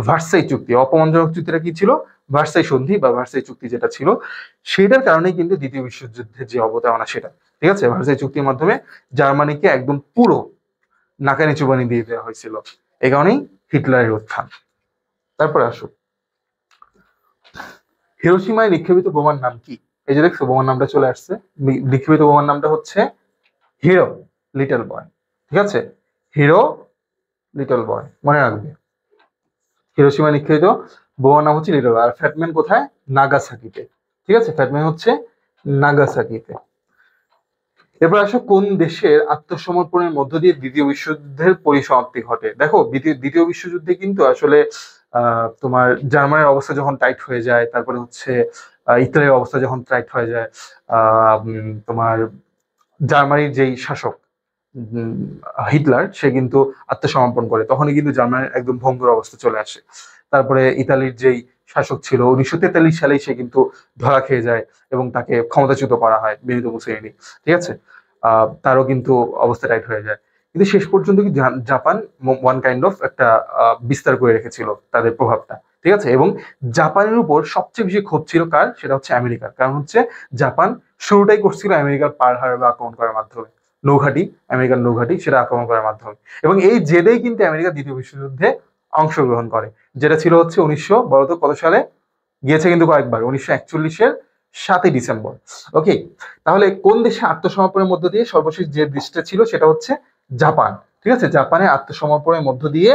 S1: ভার্সাই চুক্তি। অপমানজনক চুক্তিটা কি ছিল? ভার্সাই সন্ধি বা ভার্সাই চুক্তি যেটা ছিল সেটার কারণেই কিন্তু দ্বিতীয় বিশ্বযুদ্ধের যে অবতারণা সেটা। ঠিক আছে, ভার্সাই চুক্তির মাধ্যমে জার্মানিকে একদম পুরো নাকানি চুবানি দিয়ে দেওয়া হয়েছিল, এই কারণেই হিটলারের উত্থান। তারপর আসো, হিরোশিমায় নিক্ষেপিত বোমার নাম কি? এই যে দেখছো বোমার নামটা চলে আসছে, নিক্ষেপিত বোমার নামটা হচ্ছে হিরো লিটল বয়। ঠিক আছে, হিরো লিটল বয়, মনে রাখবে। হিরোশিমা নিক্ষেপিত বোমার নাম হচ্ছে লিটল বয়। আর ফ্যাটম্যান কোথায়? নাগাসাকিতে। ঠিক আছে, ফ্যাটম্যান হচ্ছে নাগাসাকিতে। এবার আসো, কোন দেশের আত্মসমর্পণের মধ্য দিয়ে দ্বিতীয় বিশ্বযুদ্ধের পরিসমাপ্তি ঘটে? দেখো দ্বিতীয় বিশ্বযুদ্ধে কিন্তু আসলে তোমার জার্মানির অবস্থা যখন টাইট হয়ে যায়, তারপরে হচ্ছে ইতালির অবস্থা যখন টাইট হয়ে যায়, তোমার জার্মানির যেই শাসক হিটলার সে কিন্তু আত্মসমর্পণ করে, তখনই কিন্তু জার্মানির একদম ভঙ্গুর অবস্থা চলে আসে। তারপরে ইতালির যেই শাসক ছিল 1943 সালেই সে কিন্তু ধরা খেয়ে যায় এবং তাকে ক্ষমতাচ্যুত করা হয়, বেনিতো মুসোলিনি। ঠিক আছে, তারও কিন্তু অবস্থা টাইট হয়ে যায়। কিন্তু শেষ পর্যন্ত কি জাপান ওয়ান কাইন্ড অফ একটা বিস্তার করে রেখেছিল তাদের প্রভাবটা। ঠিক আছে, এবং জাপানের উপর সবচেয়ে বেশি ক্ষোভ ছিল কার? সেটা হচ্ছে আমেরিকার। কারণ হচ্ছে জাপান শুরুটাই করছিল আমেরিকার পার্ল হারবার আক্রমণ করার মাধ্যমে, নৌঘাঁটি, আমেরিকান নৌঘাঁটি সেটা আক্রমণ করার মাধ্যমে। এবং এই জেদেই কিন্তু আমেরিকা দ্বিতীয় বিশ্বযুদ্ধে অংশগ্রহণ করে, যেটা ছিল হচ্ছে 1900 বলতো কত সালে গিয়েছে কিন্তু কয়েকবার, 1941-এর 7ই ডিসেম্বর। ওকে, তাহলে কোন দেশে আত্মসমর্পণের মধ্য দিয়ে সর্বশেষ যে দেশটা ছিল সেটা হচ্ছে জাপান। ঠিক আছে, জাপানের আত্মসমর্পণের মধ্য দিয়ে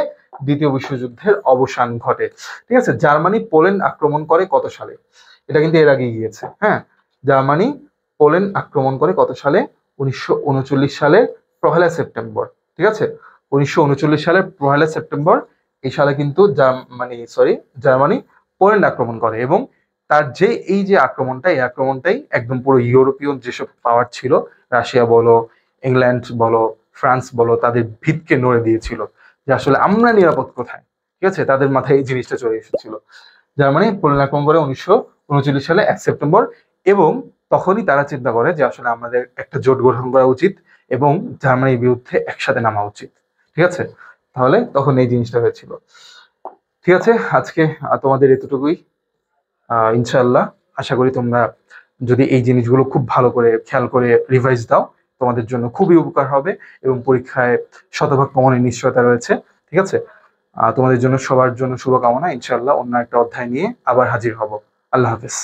S1: দ্বিতীয় বিশ্বযুদ্ধের অবসান ঘটে। ঠিক আছে, জার্মানি পোল্যান্ড আক্রমণ করে কত সালে? এটা কিন্তু এর আগে গিয়েছে। হ্যাঁ, জার্মানি পোল্যান্ড আক্রমণ করে কত সালে? 1939 সালের 1 সেপ্টেম্বর। ঠিক আছে, 1939 সালের 1 সেপ্টেম্বর এই সালে কিন্তু জার্মানি পোল্যান্ড আক্রমণ করে। এবং তার যে এই যে আক্রমণটা, এই আক্রমণটাই একদম পুরো ইউরোপীয় যেসব পাওয়ার ছিল, রাশিয়া বলো, ইংল্যান্ড বলো, ফ্রান্স বলো, তাদের ভিতকে নড়ে দিয়েছিল যে আসলে আমরা নিরাপদ কোথায়। ঠিক আছে, তাদের মাথায় এই জিনিসটা চলে এসেছিল। জার্মানি পোল্যান্ড আক্রমণ করে 1939 সালে 1 সেপ্টেম্বর, এবং তখনই তারা চিন্তা করে যে আসলে আমাদের একটা জোট গঠন করা উচিত এবং জার্মানির বিরুদ্ধে একসাথে নামা উচিত। ঠিক আছে, তাহলে তখন এই জিনিসটা হয়েছিল। ঠিক আছে, আজকে তোমাদের এতটুকুই। ইনশাআল্লাহ আশা করি তোমরা যদি এই জিনিসগুলো খুব ভালো করে খেয়াল করে রিভাইজ দাও তোমাদের জন্য খুবই উপকার হবে এবং পরীক্ষায় শতভাগ কমনের নিশ্চয়তা রয়েছে। ঠিক আছে, তোমাদের জন্য সবার জন্য শুভকামনা। ইনশাআল্লাহ অন্য একটা অধ্যায় নিয়ে আবার হাজির হব। আল্লাহ হাফেজ।